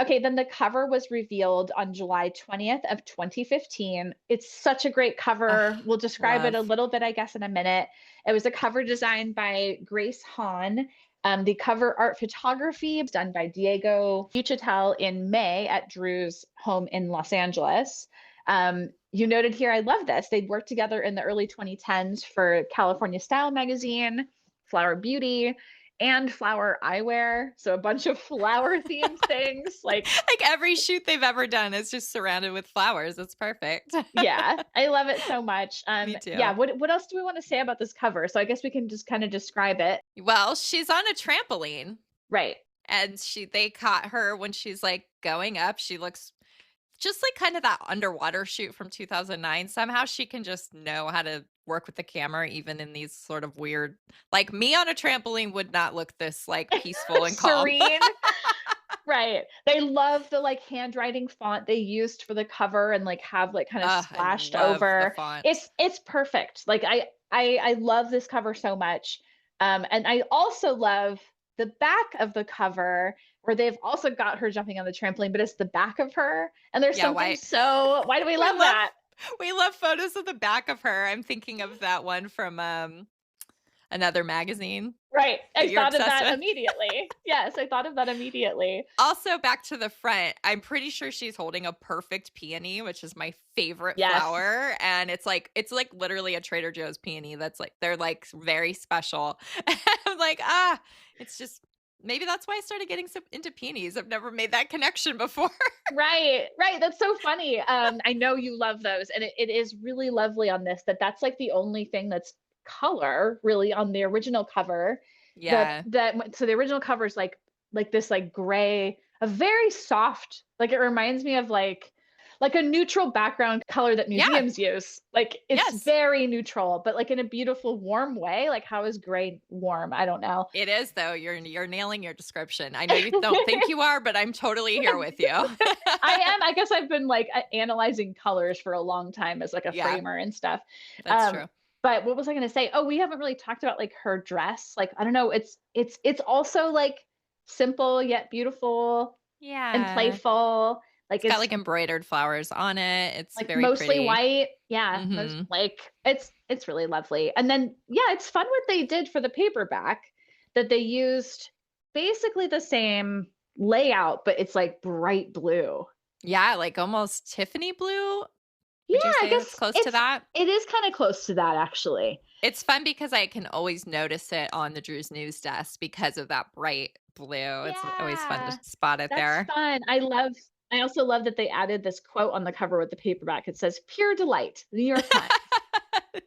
Okay, then the cover was revealed on July 20th of 2015. It's such a great cover. We'll describe it a little bit, I guess, in a minute. It was a cover designed by Grace Hahn. The cover art photography was done by Diego Fuchitel in May at Drew's home in Los Angeles. You noted here, I love this. They'd worked together in the early 2010s for California Style magazine, Flower Beauty, and Flower Eyewear. So a bunch of flower themed things. Like every shoot they've ever done is just surrounded with flowers. It's perfect. Yeah, I love it so much. Me too. Yeah, what else do we want to say about this cover? So I guess we can just kind of describe it. Well, she's on a trampoline. Right. And they caught her when she's like going up. She looks just like kind of that underwater shoot from 2009. Somehow she can just know how to work with the camera, even in these sort of weird, like me on a trampoline would not look this like peaceful and calm. Serene. Right. They love the like handwriting font they used for the cover and like have like kind of splashed over. It's perfect. Like I love this cover so much. And I also love the back of the cover where they've also got her jumping on the trampoline, but it's the back of her. And there's something why do we love that? We love photos of the back of her. I'm thinking of that one from another magazine. Right. I thought of that immediately. Yes, I thought of that immediately. Also, back to the front, I'm pretty sure she's holding a perfect peony, which is my favorite flower. And it's like literally a Trader Joe's peony that's like, they're like very special. I'm like, it's just, maybe that's why I started getting into peonies. I've never made that connection before. Right. That's so funny. I know you love those. And it is really lovely on this, that's like the only thing that's color really on the original cover. Yeah. So the original cover is like this like gray, a very soft, like it reminds me of like a neutral background color that museums use. Like it's very neutral, but like in a beautiful, warm way. Like how is gray warm? I don't know. It is though. You're nailing your description. I know you don't think you are, but I'm totally here with you. I am. I guess I've been like analyzing colors for a long time as like a framer and stuff. That's true. But what was I going to say? Oh, we haven't really talked about like her dress. Like, I don't know. It's also like simple yet beautiful. Yeah. And playful. Like it's got like embroidered flowers on it. It's like very mostly pretty. white. Yeah. Like it's really lovely. And then, it's fun what they did for the paperback, that they used basically the same layout, but it's like bright blue. Yeah. Like almost Tiffany blue. Would you say I guess it's close to that? It is kind of close to that, actually. It's fun because I can always notice it on the Drew's News desk because of that bright blue. Yeah. It's always fun to spot it there. That's fun. I also love that they added this quote on the cover with the paperback. It says, "Pure delight, New York Times."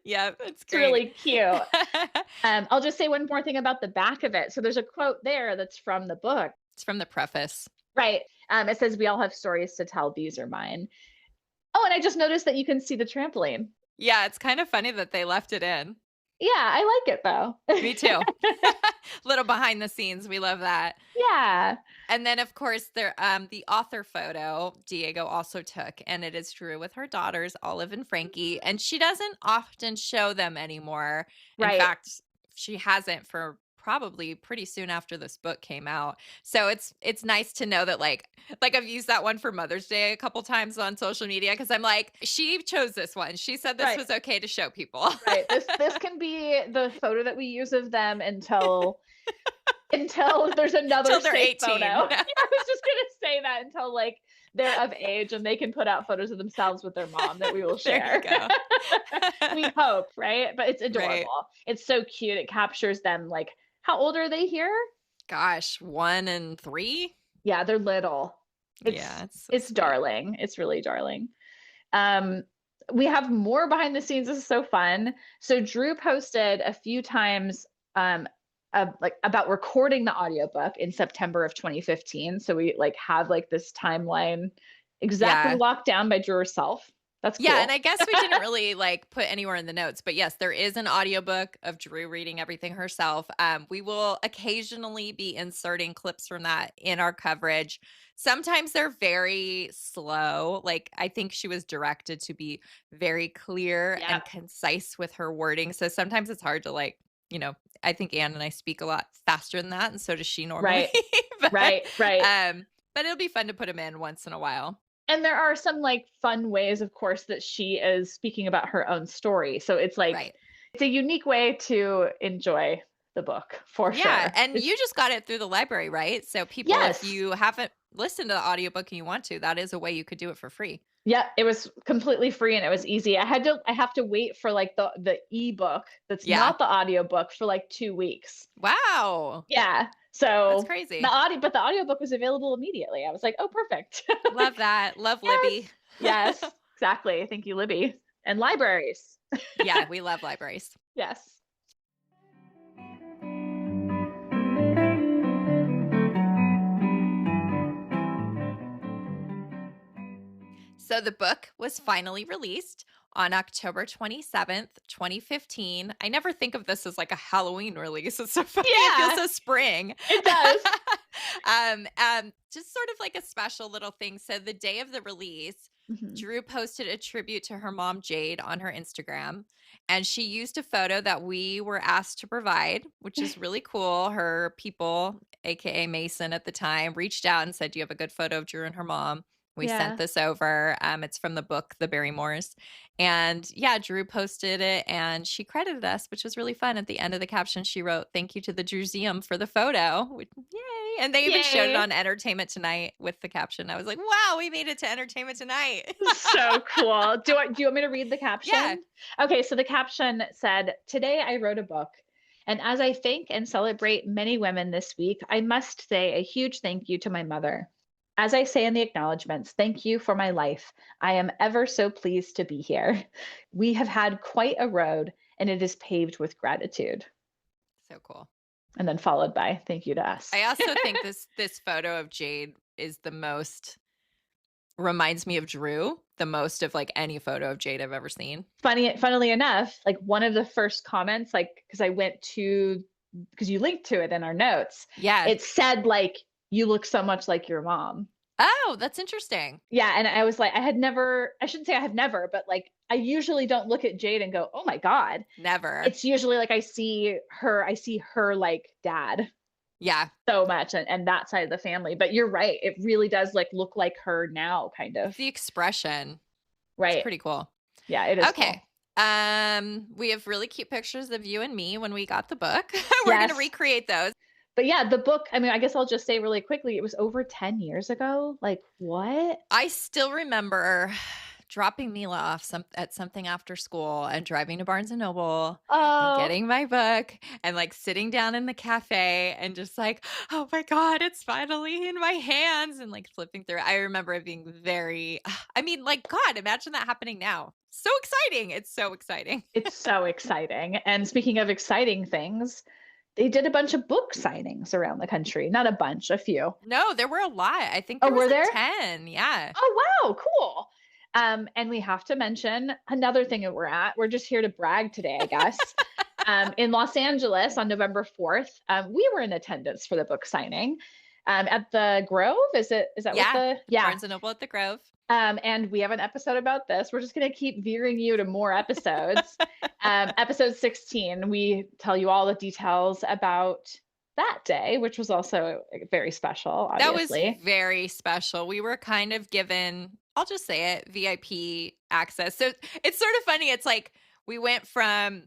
Yeah, it's great. Really cute. I'll just say one more thing about the back of it. So there's a quote there that's from the book. It's from the preface. Right. It says, "We all have stories to tell. These are mine." Oh, and I just noticed that you can see the trampoline. Yeah, it's kind of funny that they left it in. Yeah, I like it though. Me too. Little behind the scenes. We love that. Yeah. And then of course the author photo Diego also took, and it is Drew with her daughters, Olive and Frankie. And she doesn't often show them anymore. Right. In fact, she hasn't for probably pretty soon after this book came out. So it's nice to know that like I've used that one for Mother's Day a couple times on social media because I'm like, she chose this one. She said this was okay to show people. Right. This can be the photo that we use of them until there's another until they're 18. photo. I was just gonna say that until like they're of age and they can put out photos of themselves with their mom that we will share. There you go. We hope, right? But it's adorable. Right. It's so cute. It captures them. Like, how old are they here? Gosh, 1 and 3. Yeah, they're little. It's darling. It's really darling. We have more behind the scenes. This is so fun. So Drew posted a few times about recording the audiobook in September of 2015. So we like have like this timeline exactly locked down by Drew herself. That's cool. Yeah, and I guess we didn't really like put anywhere in the notes, but yes, there is an audiobook of Drew reading everything herself. We will occasionally be inserting clips from that in our coverage. Sometimes they're very slow. Like, I think she was directed to be very clear and concise with her wording. So sometimes it's hard to like, you know, I think Anne and I speak a lot faster than that, and so does she normally. Right. Right. But it'll be fun to put them in once in a while. And there are some like fun ways, of course, that she is speaking about her own story. So it's like it's a unique way to enjoy the book for sure. Yeah, and you just got it through the library, right? So people, if you haven't listened to the audiobook and you want to, that is a way you could do it for free. Yeah, it was completely free and it was easy. I have to wait for like the ebook that's not the audiobook for like 2 weeks. Wow. Yeah. So that's crazy. But the audiobook was available immediately. I was like, oh, perfect. Love that. Love Libby. Yes, exactly. Thank you, Libby. And libraries. Yeah, we love libraries. Yes. So the book was finally released on October 27th, 2015. I never think of this as like a Halloween release. It's so funny. Yeah. It feels so spring. It does. Just sort of like a special little thing. So the day of the release, Drew posted a tribute to her mom, Jade, on her Instagram. And she used a photo that we were asked to provide, which is really cool. Her people, aka Mason at the time, reached out and said, do you have a good photo of Drew and her mom? We sent this over. It's from the book, The Barrymores. And yeah, Drew posted it and she credited us, which was really fun. At the end of the caption, she wrote, "Thank you to the Drewseum for the photo." Yay. And they even showed it on Entertainment Tonight with the caption. I was like, wow, we made it to Entertainment Tonight. So cool. Do you want me to read the caption? Yeah. Okay, so the caption said, "Today I wrote a book. And as I thank and celebrate many women this week, I must say a huge thank you to my mother. As I say in the acknowledgments, thank you for my life. I am ever so pleased to be here. We have had quite a road, and it is paved with gratitude." So cool. And then followed by thank you to us. I also think this photo of Jade is reminds me of Drew the most of like any photo of Jade I've ever seen. Funnily enough, like one of the first comments, like, because you linked to it in our notes. Yeah. It said like, "You look so much like your mom." Oh, that's interesting. Yeah. And I was like, I shouldn't say I have never, but like, I usually don't look at Jade and go, oh my God. Never. It's usually like I see her like dad. Yeah. So much. And that side of the family. But you're right. It really does like look like her now, kind of. The expression. Right. It's pretty cool. Yeah, it is. Okay. Cool. We have really cute pictures of you and me when we got the book. We're going to recreate those. But yeah, the book, I mean, I guess I'll just say really quickly, it was over 10 years ago. Like, what? I still remember dropping Mila off at something after school and driving to Barnes & Noble and getting my book and like sitting down in the cafe and just like, oh my God, it's finally in my hands, and like flipping through. I remember it being like, God, imagine that happening now. So exciting. It's so exciting. It's so exciting. And speaking of exciting things, they did a bunch of book signings around the country. Not a bunch, a few. No, there were a lot. I think there was 10. Yeah. Oh, wow. Cool. And we have to mention another thing that we're at. We're just here to brag today, I guess. In Los Angeles on November 4th, we were in attendance for the book signing at the Grove. Is that what Barnes & Noble at the Grove. And we have an episode about this. We're just going to keep veering you to more episodes. Episode 16, we tell you all the details about that day, which was also very special, obviously. That was very special. We were kind of given, I'll just say it, VIP access. So it's sort of funny. It's like we went from,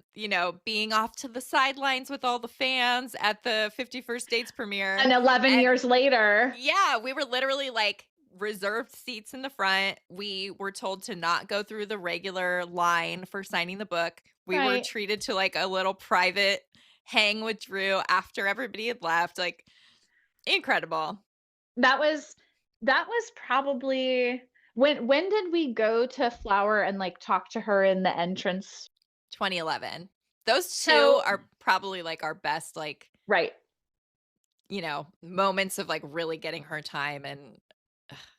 being off to the sidelines with all the fans at the 51st Dates premiere. And 11 years later. Yeah, we were literally like reserved seats in the front. We were told to not go through the regular line for signing the book. We were treated to like a little private hang with Drew after everybody had left. Like, incredible. That was probably when did we go to Flower and like talk to her in the entrance? 2011. Those two are probably like our best, like, you know, moments of like really getting her time and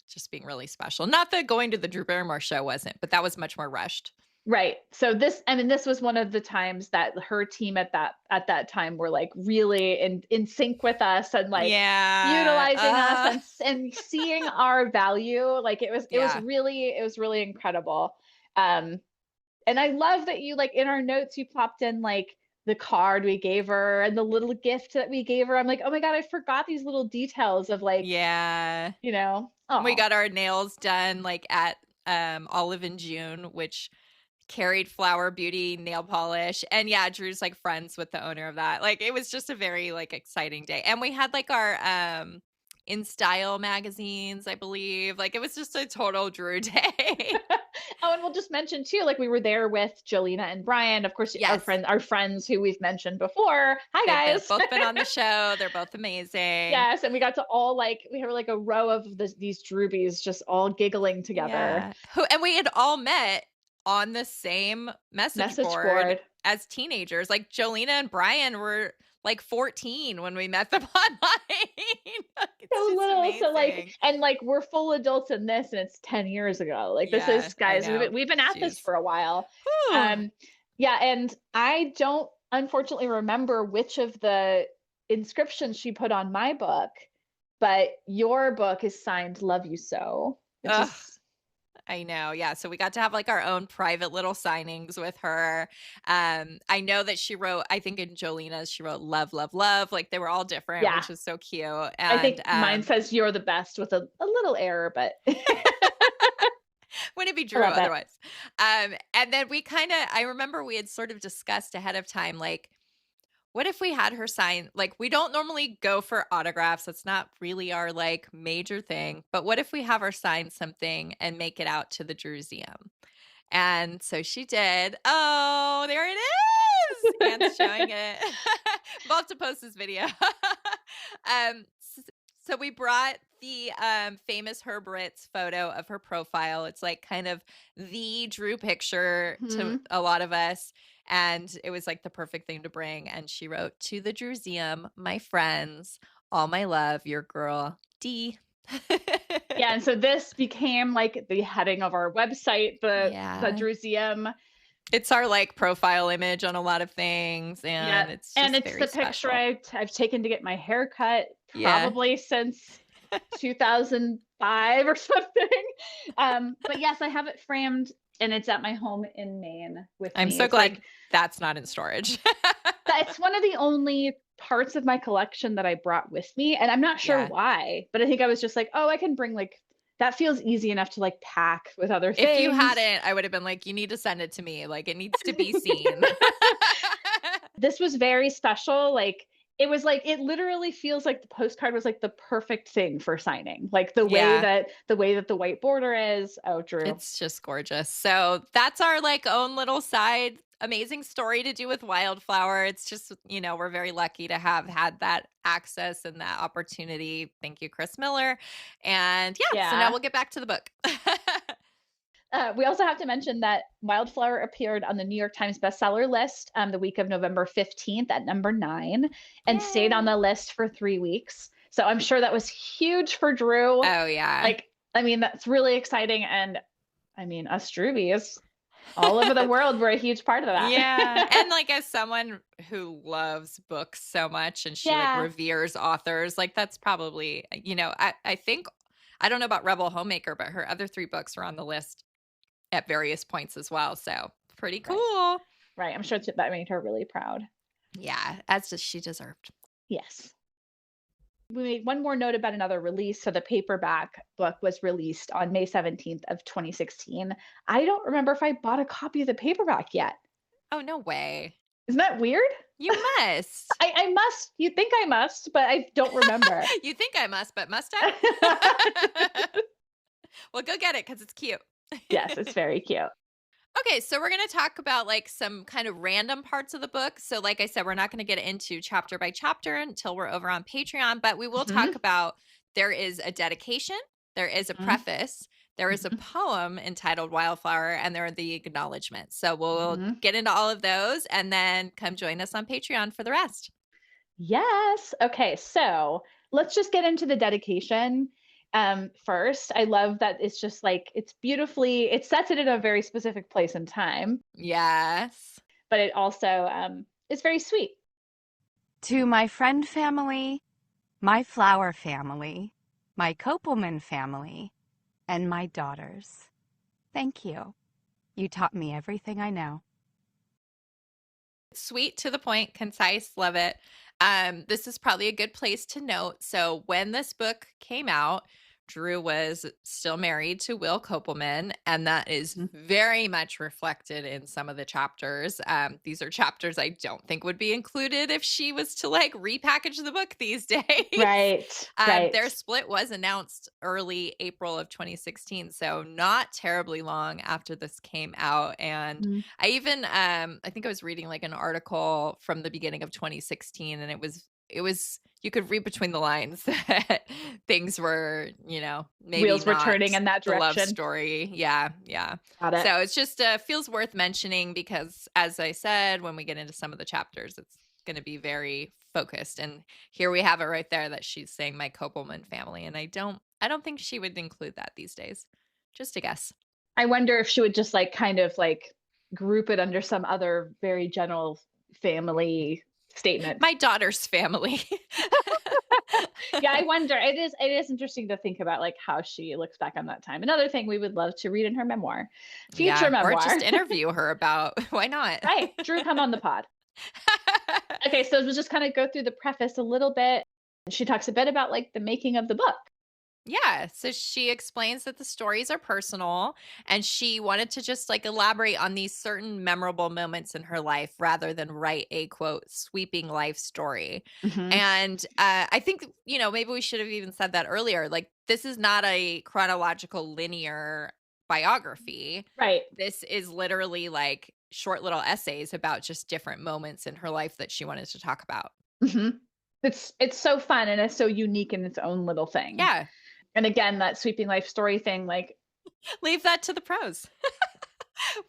just being really special. Not that going to the Drew Barrymore show wasn't, but that was much more rushed. Right. So this was one of the times that her team at that time were like really in sync with us and like utilizing us and seeing our value. Like it was really incredible. And I love that you like in our notes you popped in like the card we gave her and the little gift that we gave her. I'm like, oh my God, I forgot these little details of like, you know, we got our nails done like at Olive and June, which carried Flower Beauty nail polish. And yeah, Drew's like friends with the owner of that. Like it was just a very like exciting day. And we had like our In Style magazines, I believe. Like it was just a total Drew day. Oh, and we'll just mention too, like we were there with Jolena and Brian, of course, our friends who we've mentioned before. Hi guys. They've both been on the show. They're both amazing. Yes, and we got to all like we have like a row of these Drewbies just all giggling together. Yeah. And we had all met on the same message board as teenagers. Like Jolena and Brian were like 14 when we met them online. So little. Amazing. So like, and like we're full adults in this and it's 10 years ago. Like this is, guys, we've been at this for a while. Yeah. And I don't unfortunately remember which of the inscriptions she put on my book, but your book is signed Love You So. I know. Yeah. So we got to have like our own private little signings with her. I know that she wrote, I think in Jolena's, she wrote love, love, love. Like they were all different, which is so cute. And, I think mine says you're the best with a little error, but wouldn't be Drew otherwise. And then we I remember we had sort of discussed ahead of time, like, what if we had her sign, like, we don't normally go for autographs. That's not really our, like, major thing. But what if we have her sign something and make it out to the Drewseum? And so she did. Oh, there it is. Anne's showing it. We'll have to post this video. So we brought the famous Herb Ritts photo of her profile. It's, like, kind of the Drew picture to a lot of us. And it was like the perfect thing to bring. And she wrote, "To the Drewseum, my friends, all my love, your girl, D." Yeah. And so this became like the heading of our website, the Drewseum. It's our like profile image on a lot it's just the special. picture I've taken to get my hair cut probably since 2005 or something. But yes, I have it framed. And it's at my home in Maine with me. I'm so glad that's not in storage. It's one of the only parts of my collection that I brought with me. And I'm not sure why, but I think I was just like, oh, I can bring like, that feels easy enough to like pack with other things. If you hadn't, I would have been like, you need to send it to me. Like it needs to be seen. This was very special. Like, it was like, it literally feels like the postcard was like the perfect thing for signing. Like the way that the white border is. Oh, Drew. It's just gorgeous. So that's our like own little side amazing story to do with Wildflower. It's just, you know, we're very lucky to have had that access and that opportunity. Thank you, Chris Miller. And so now we'll get back to the book. We also have to mention that Wildflower appeared on the New York Times bestseller list the week of November 15th at number 9 and stayed on the list for 3 weeks. So I'm sure that was huge for Drew. Oh, yeah. Like, I mean, that's really exciting. And I mean, us Drewbies all over the world were a huge part of that. Yeah. And like, as someone who loves books so much and she like reveres authors, like that's probably, you know, I think, I don't know about Rebel Homemaker, but her other 3 books were on the list at various points as well. So pretty cool. Right. I'm sure that made her really proud. Yeah. As she deserved. Yes. We made one more note about another release. So the paperback book was released on May 17th of 2016. I don't remember if I bought a copy of the paperback yet. Oh, no way. Isn't that weird? You must. I must. You think I must, but I don't remember. You think I must, but must I? Well, go get it because it's cute. Yes, it's very cute. Okay, so we're going to talk about like some kind of random parts of the book. So like I said, we're not going to get into chapter by chapter until we're over on Patreon, but we will talk about there is a dedication, there is a preface, there is a poem entitled Wildflower, and there are the acknowledgments. So we'll get into all of those and then come join us on Patreon for the rest. Yes. Okay, so let's just get into the dedication. First, I love that it's just like, it sets it in a very specific place and time. Yes. But it also is very sweet. To my friend family, my flower family, my Kopelman family, and my daughters, thank you. You taught me everything I know. Sweet, to the point, concise, love it. This is probably a good place to note. So when this book came out, Drew was still married to Will Kopelman, and that is very much reflected in some of the chapters. These are chapters I don't think would be included if she was to like repackage the book these days. Right. Their split was announced early April of 2016, so not terribly long after this came out. And I even, I think I was reading like an article from the beginning of 2016, and it was you could read between the lines that things were, maybe wheels were turning in that direction. The love story. Yeah. Got it. So it's just feels worth mentioning because, as I said, when we get into some of the chapters, it's going to be very focused. And here we have it right there that she's saying my Kopelman family, and I don't think she would include that these days. Just a guess. I wonder if she would just like kind of like group it under some other very general family statement. My daughter's family. Yeah, I wonder. It is interesting to think about like how she looks back on that time. Another thing we would love to read in her memoir, future memoir, or just interview her about. Why not? Right, Drew, come on the pod. Okay, so we'll just kind of go through the preface a little bit. She talks a bit about like the making of the book. Yeah, so she explains that the stories are personal, and she wanted to just like elaborate on these certain memorable moments in her life rather than write a quote sweeping life story. And I think, maybe we should have even said that earlier. Like, this is not a chronological linear biography. Right. This is literally like short little essays about just different moments in her life that she wanted to talk about. It's so fun, and it's so unique in its own little thing. Yeah. And again, that sweeping life story thing, like, leave that to the pros.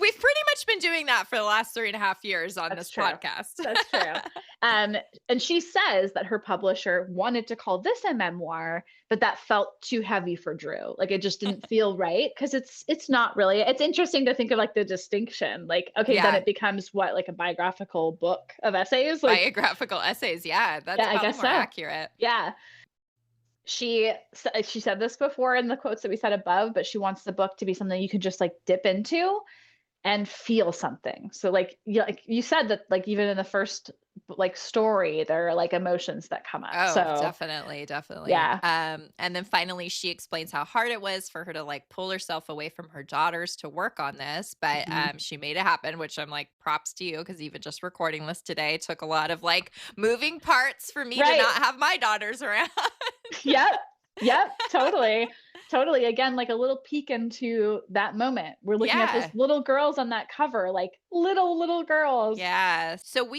We've pretty much been doing that for the last 3.5 years on this podcast. That's true. And she says that her publisher wanted to call this a memoir, but that felt too heavy for Drew. Like, it just didn't feel right, because it's not really. It's interesting to think of like the distinction. Like, okay, then it becomes what, like a biographical book of essays? Like, biographical essays, yeah. That's probably more accurate. Yeah. She said this before in the quotes that we said above, but she wants the book to be something you can just like dip into and feel something. So like you said that like even in the first like story, there are like emotions that come up. Oh, so definitely. Yeah. And then finally she explains how hard it was for her to like pull herself away from her daughters to work on this, but she made it happen, which I'm like, props to you, because even just recording this today took a lot of like moving parts for me to not have my daughters around. Yep, totally. Again, like a little peek into that moment. We're looking at those little girls on that cover, like little girls. Yeah. So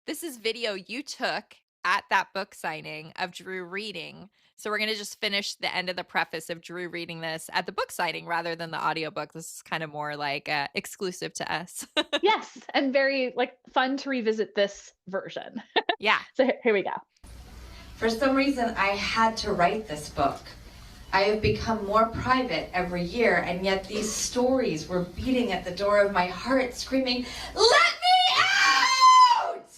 this is video you took at that book signing of Drew reading. So we're going to just finish the end of the preface of Drew reading this at the book signing rather than the audiobook. This is kind of more like exclusive to us. Yes. And very like fun to revisit this version. Yeah. So here we go. For some reason, I had to write this book. I have become more private every year, and yet these stories were beating at the door of my heart, screaming, "Let me out!"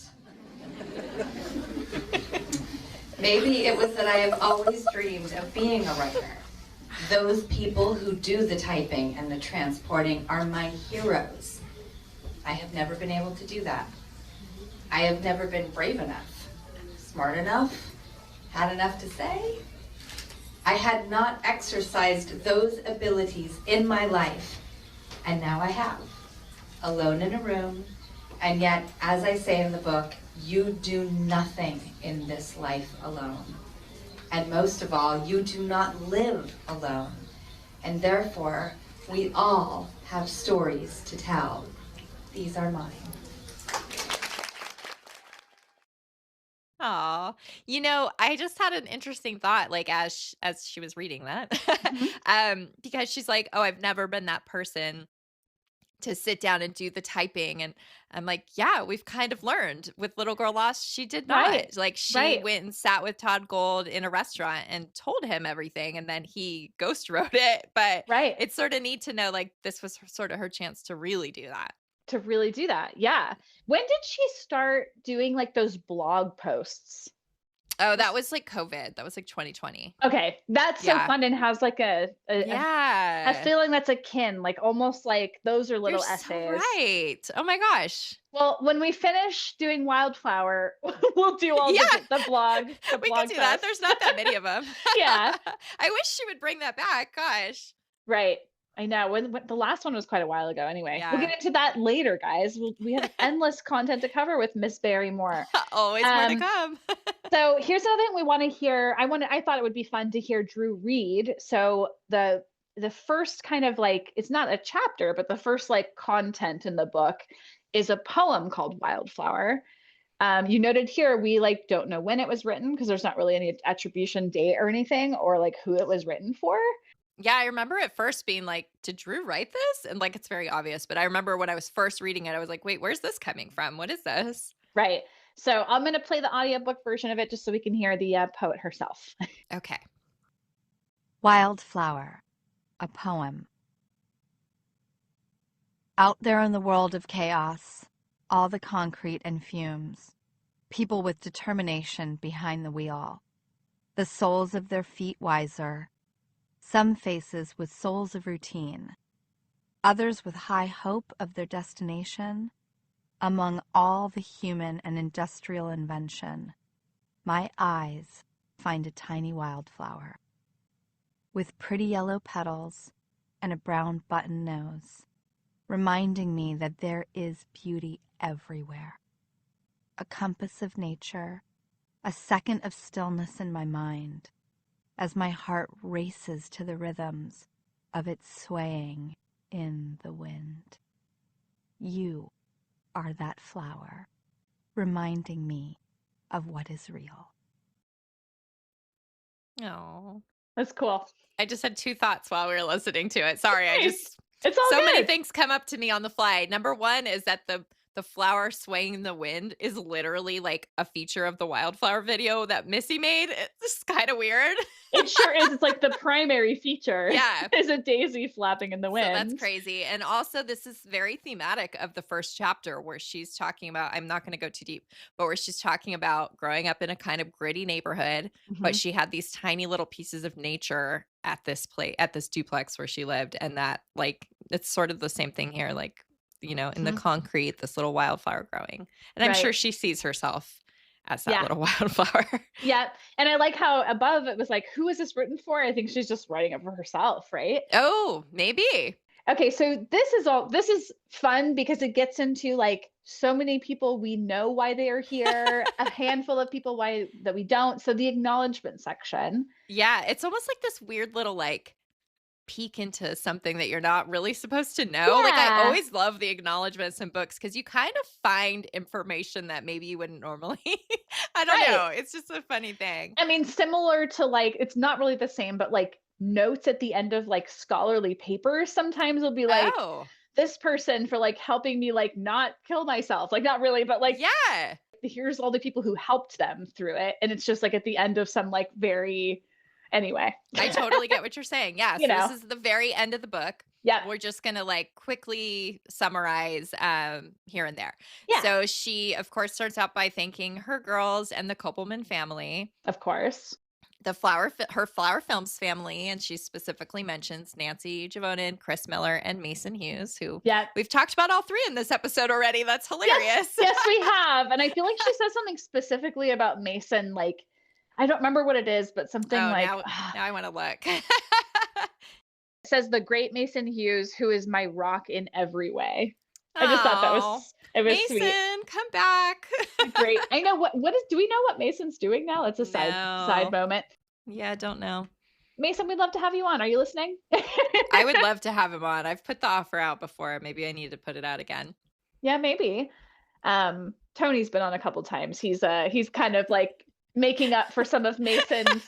Maybe it was that I have always dreamed of being a writer. Those people who do the typing and the transporting are my heroes. I have never been able to do that. I have never been brave enough, smart enough, had enough to say. I had not exercised those abilities in my life, and now I have. Alone in a room, and yet, as I say in the book, you do nothing in this life alone. And most of all, you do not live alone. and therefore we all have stories to tell. These are mine. Aw, I just had an interesting thought, like as she was reading that, because she's like, "Oh, I've never been that person to sit down and do the typing," and I'm like, "Yeah, we've kind of learned with Little Girl Lost. She did not. Right. Like, she Right. went and sat with Todd Gold in a restaurant and told him everything, and then he ghost wrote it. But Right. it's sort of neat to know, like, this was sort of her chance to really do that. To really do that. Yeah. When did she start doing like those blog posts? Oh, that was like COVID. That was like 2020. Okay. That's so Yeah. fun and has like a Yeah. feeling that's akin, like almost like those are little You're so essays. right. Oh my gosh. Well, when we finish doing Wildflower, we'll do all Yeah. the blog. The We blog could do that. posts. There's not that many of them. Yeah. I wish she would bring that back. Gosh. Right. I know. When the last one was quite a while ago. Anyway, we'll Yeah. get into that later, guys. We have endless content to cover with Miss Barrymore. Always more to come. So here's another thing we want to hear. I thought it would be fun to hear Drew read. So the first kind of like, it's not a chapter, but the first like content in the book is a poem called Wildflower. You noted here we like don't know when it was written because there's not really any attribution date or anything or like who it was written for. Yeah, I remember at first being like, did Drew write this? And like, it's very obvious. But I remember when I was first reading it, I was like, wait, where's this coming from? What is this? Right. So I'm going to play the audiobook version of it just so we can hear the poet herself. Okay. Wildflower, a poem. Out there in the world of chaos, all the concrete and fumes, people with determination behind the wheel, the soles of their feet wiser, some faces with souls of routine, others with high hope of their destination. Among all the human and industrial invention, my eyes find a tiny wildflower with pretty yellow petals and a brown button nose, reminding me that there is beauty everywhere. A compass of nature, a second of stillness in my mind, as my heart races to the rhythms of its swaying in the wind. You are that flower, reminding me of what is real. Oh, That's cool. I just had two thoughts while we were listening to it. Sorry, It's all so good. many things come up to me on the fly. Number one is that the flower swaying in the wind is literally like a feature of the Wildflower video that Missy made. It's kind of weird. It sure is. It's like the primary feature. Yeah. Is a daisy flapping in the wind. So that's crazy. And also, this is very thematic of the first chapter where she's talking about, I'm not going to go too deep, but where she's talking about growing up in a kind of gritty neighborhood, but she had these tiny little pieces of nature at this duplex where she lived. And that, like, it's sort of the same thing here, like, in the concrete, this little wildflower growing. And I'm sure she sees herself as that little wildflower. Yeah. And I like how above it was like, who is this written for? I think she's just writing it for herself, right? Oh, maybe. Okay, so this is fun because it gets into like so many people we know why they are here, a handful of people why that we don't. So the acknowledgement section. Yeah, it's almost like this weird little like peek into something that you're not really supposed to know. Like, I always love the acknowledgments in books because you kind of find information that maybe you wouldn't normally. I don't know. It's just a funny thing. I mean, similar to like, it's not really the same, but like notes at the end of like scholarly papers sometimes will be like, this person for like helping me like not kill myself. Like, not really, but like, here's all the people who helped them through it. And it's just like at the end of some like very... Anyway, I totally get what you're saying. Yeah. So this is the very end of the book. Yeah. We're just going to like quickly summarize here and there. Yeah. So she, of course, starts out by thanking her girls and the Kopelman family. Of course. Her Flower Films family. And she specifically mentions Nancy Javonin, Chris Miller, and Mason Hughes, who we've talked about all three in this episode already. That's hilarious. Yes, we have. And I feel like she says something specifically about Mason, like, I don't remember what it is, but something like... Now I want to look. It says, the great Mason Hughes, who is my rock in every way. I just thought it was Mason, sweet. Come back. Great. I know, do we know what Mason's doing now? It's a side moment. Yeah, I don't know. Mason, we'd love to have you on. Are you listening? I would love to have him on. I've put the offer out before. Maybe I need to put it out again. Yeah, maybe. Tony's been on a couple times. He's kind of like making up for some of Mason's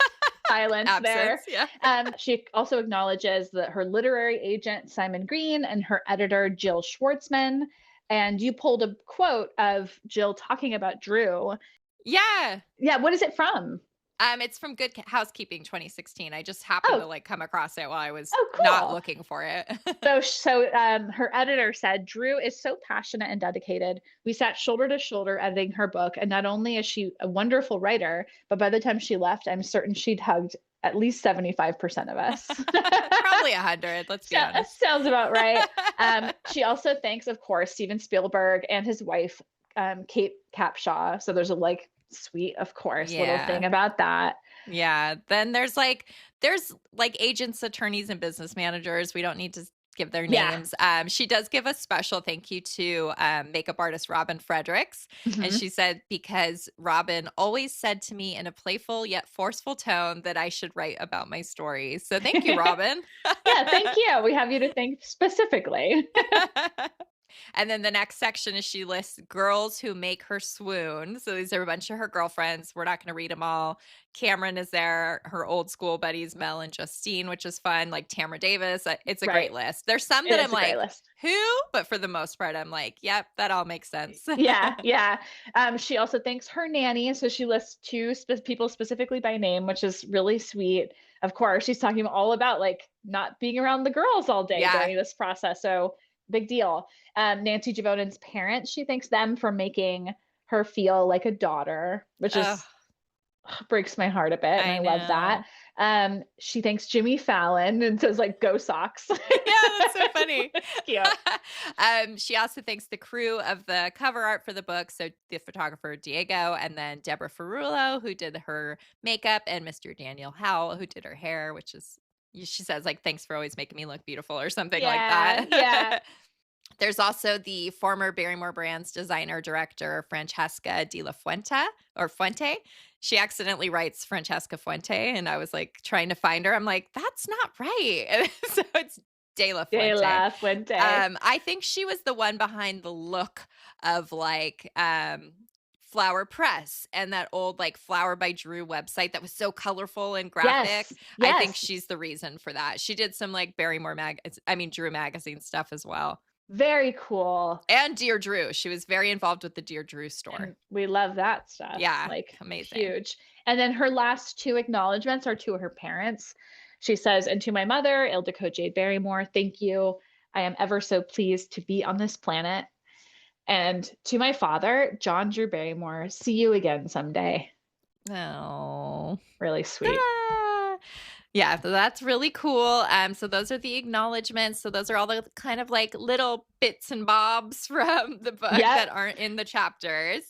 silence there. Yeah. She also acknowledges that her literary agent, Simon Green, and her editor, Jill Schwartzman. And you pulled a quote of Jill talking about Drew. Yeah. Yeah. What is it from? It's from Good Housekeeping 2016. I just happened to like come across it while I was not looking for it. So her editor said, Drew is so passionate and dedicated. We sat shoulder to shoulder editing her book. And not only is she a wonderful writer, but by the time she left, I'm certain she'd hugged at least 75% of us. Probably 100. Let's be honest. Sounds about right. She also thanks, of course, Steven Spielberg and his wife, Kate Capshaw. So there's a sweet, of course, little thing about that. Yeah. Then there's agents, attorneys, and business managers. We don't need to give their names. She does give a special thank you to makeup artist Robin Fredericks. And she said, because Robin always said to me in a playful yet forceful tone that I should write about my stories. So thank you, Robin. Yeah, thank you. We have you to thank specifically. And then the next section is she lists girls who make her swoon. So these are a bunch of her girlfriends. We're not going to read them all. Cameron is there, her old school buddies, Mel and Justine, which is fun. Like Tamra Davis. It's a great list. There's some that I'm like, who? But for the most part, I'm like, yep, that all makes sense. Yeah. She also thanks her nanny. So she lists two people specifically by name, which is really sweet. Of course, she's talking all about not being around the girls all day during this process. So big deal. Nancy Javonen's parents, she thanks them for making her feel like a daughter, which breaks my heart a bit. And I love that. She thanks Jimmy Fallon and says go Sox. Yeah, that's so funny. Cute. She also thanks the crew of the cover art for the book. So the photographer Diego, and then Deborah Ferrulo, who did her makeup, and Mr. Daniel Howell, who did her hair, which is, she says thanks for always making me look beautiful or something like that. Yeah. There's also the former Barrymore Brands designer director, Francesca de la Fuente. She accidentally writes Francesca Fuente, and I was trying to find her. I'm like, that's not right. So it's de la Fuente. De la Fuente. I think she was the one behind the look of Flower Press and that old Flower by Drew website that was so colorful and graphic. Yes. I think she's the reason for that. She did some Barrymore Drew magazine stuff as well. Very cool. And Dear Drew. She was very involved with the Dear Drew store. And we love that stuff. Yeah. Amazing. Huge. And then her last two acknowledgments are to her parents. She says, and to my mother, Ildiko Jade Barrymore, thank you. I am ever so pleased to be on this planet. And to my father, John Drew Barrymore, see you again someday. Oh. Really sweet. Yeah, so that's really cool. So those are the acknowledgments. So those are all the kind of little bits and bobs from the book that aren't in the chapters.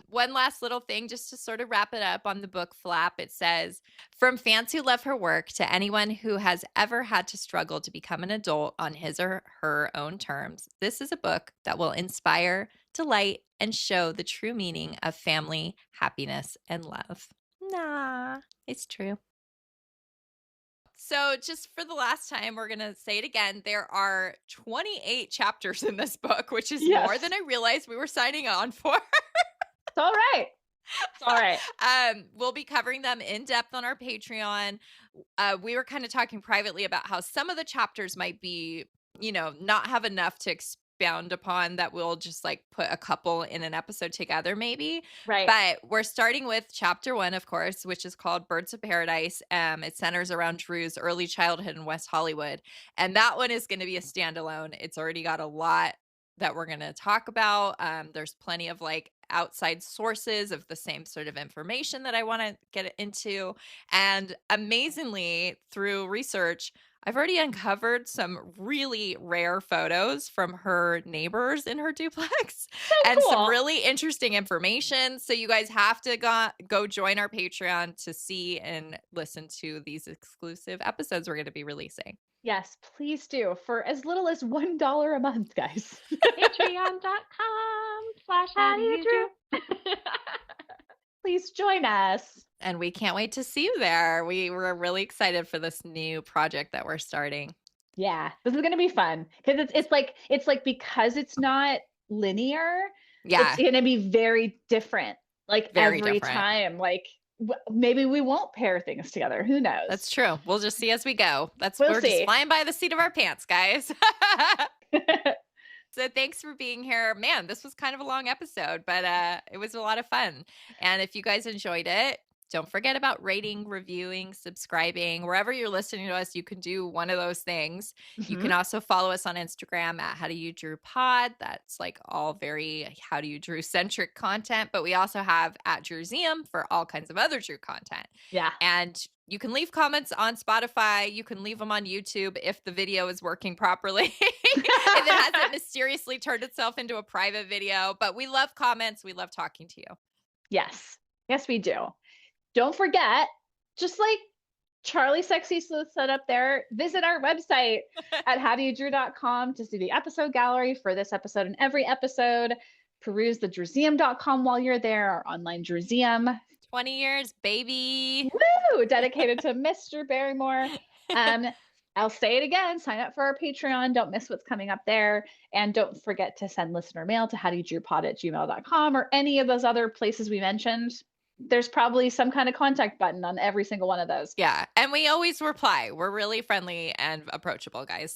One last little thing just to sort of wrap it up on the book flap. It says, from fans who love her work to anyone who has ever had to struggle to become an adult on his or her own terms, this is a book that will inspire, delight, and show the true meaning of family, happiness, and love. Nah, it's true. So just for the last time, we're going to say it again. There are 28 chapters in this book, which is more than I realized we were signing on for. It's all right. It's all right. We'll be covering them in depth on our Patreon. We were kind of talking privately about how some of the chapters might be, not have enough to expound upon, that we'll just put a couple in an episode together maybe. Right. But we're starting with chapter 1, of course, which is called Birds of Paradise. It centers around Drew's early childhood in West Hollywood. And that one is going to be a standalone. It's already got a lot that we're going to talk about. There's plenty of outside sources of the same sort of information that I want to get into. And amazingly, through research, I've already uncovered some really rare photos from her neighbors in her duplex and some really interesting information. So you guys have to go join our Patreon to see and listen to these exclusive episodes we're going to be releasing. Yes, please do. For as little as $1 a month, guys. Patreon.com/HowDoYouDrew. Please join us. And we can't wait to see you there. We're really excited for this new project that we're starting. Yeah, this is going to be fun because it's like because it's not linear. Yeah, it's going to be very different. Like very every different. time, like maybe we won't pair things together. Who knows? That's true. We'll just see as we go. We're just flying by the seat of our pants, guys. So thanks for being here. Man, this was kind of a long episode, but it was a lot of fun. And if you guys enjoyed it, don't forget about rating, reviewing, subscribing. Wherever you're listening to us, you can do one of those things. Mm-hmm. You can also follow us on Instagram at How Do You Drew Pod. That's like all very How Do You Drew centric content. But we also have at Drewseum for all kinds of other Drew content. Yeah. And you can leave comments on Spotify. You can leave them on YouTube if the video is working properly. If it hasn't mysteriously turned itself into a private video. But we love comments. We love talking to you. Yes. Yes, we do. Don't forget, just like Charlie Sexy Sleuth said up there, visit our website at howdoyoudrew.com to see the episode gallery for this episode and every episode. Peruse the Drewseum.com while you're there, our online Drewseum. 20 years, baby. Woo! Dedicated to Mr. Barrymore. I'll say it again. Sign up for our Patreon. Don't miss what's coming up there. And don't forget to send listener mail to howdoyoudrewpod@gmail.com or any of those other places we mentioned. There's probably some kind of contact button on every single one of those. Yeah. And we always reply. We're really friendly and approachable, guys.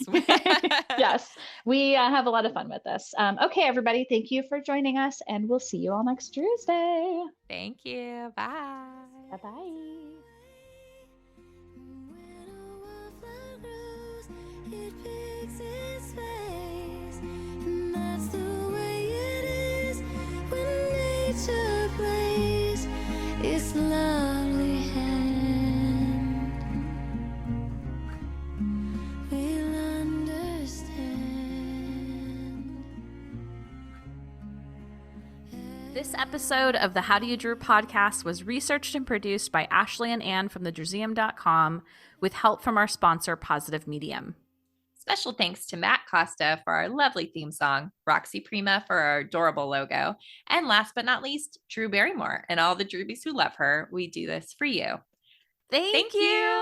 Yes. We have a lot of fun with this. Okay, everybody. Thank you for joining us. And we'll see you all next Tuesday. Thank you. Bye. Bye-bye. It's lovely hand will understand. This episode of the How Do You Drew podcast was researched and produced by Ashley and Ann from thedrewseum.com with help from our sponsor, Positive Medium. Special thanks to Matt Costa for our lovely theme song, Roxy Prima for our adorable logo, and last but not least, Drew Barrymore and all the Drewbies who love her. We do this for you. Thank you.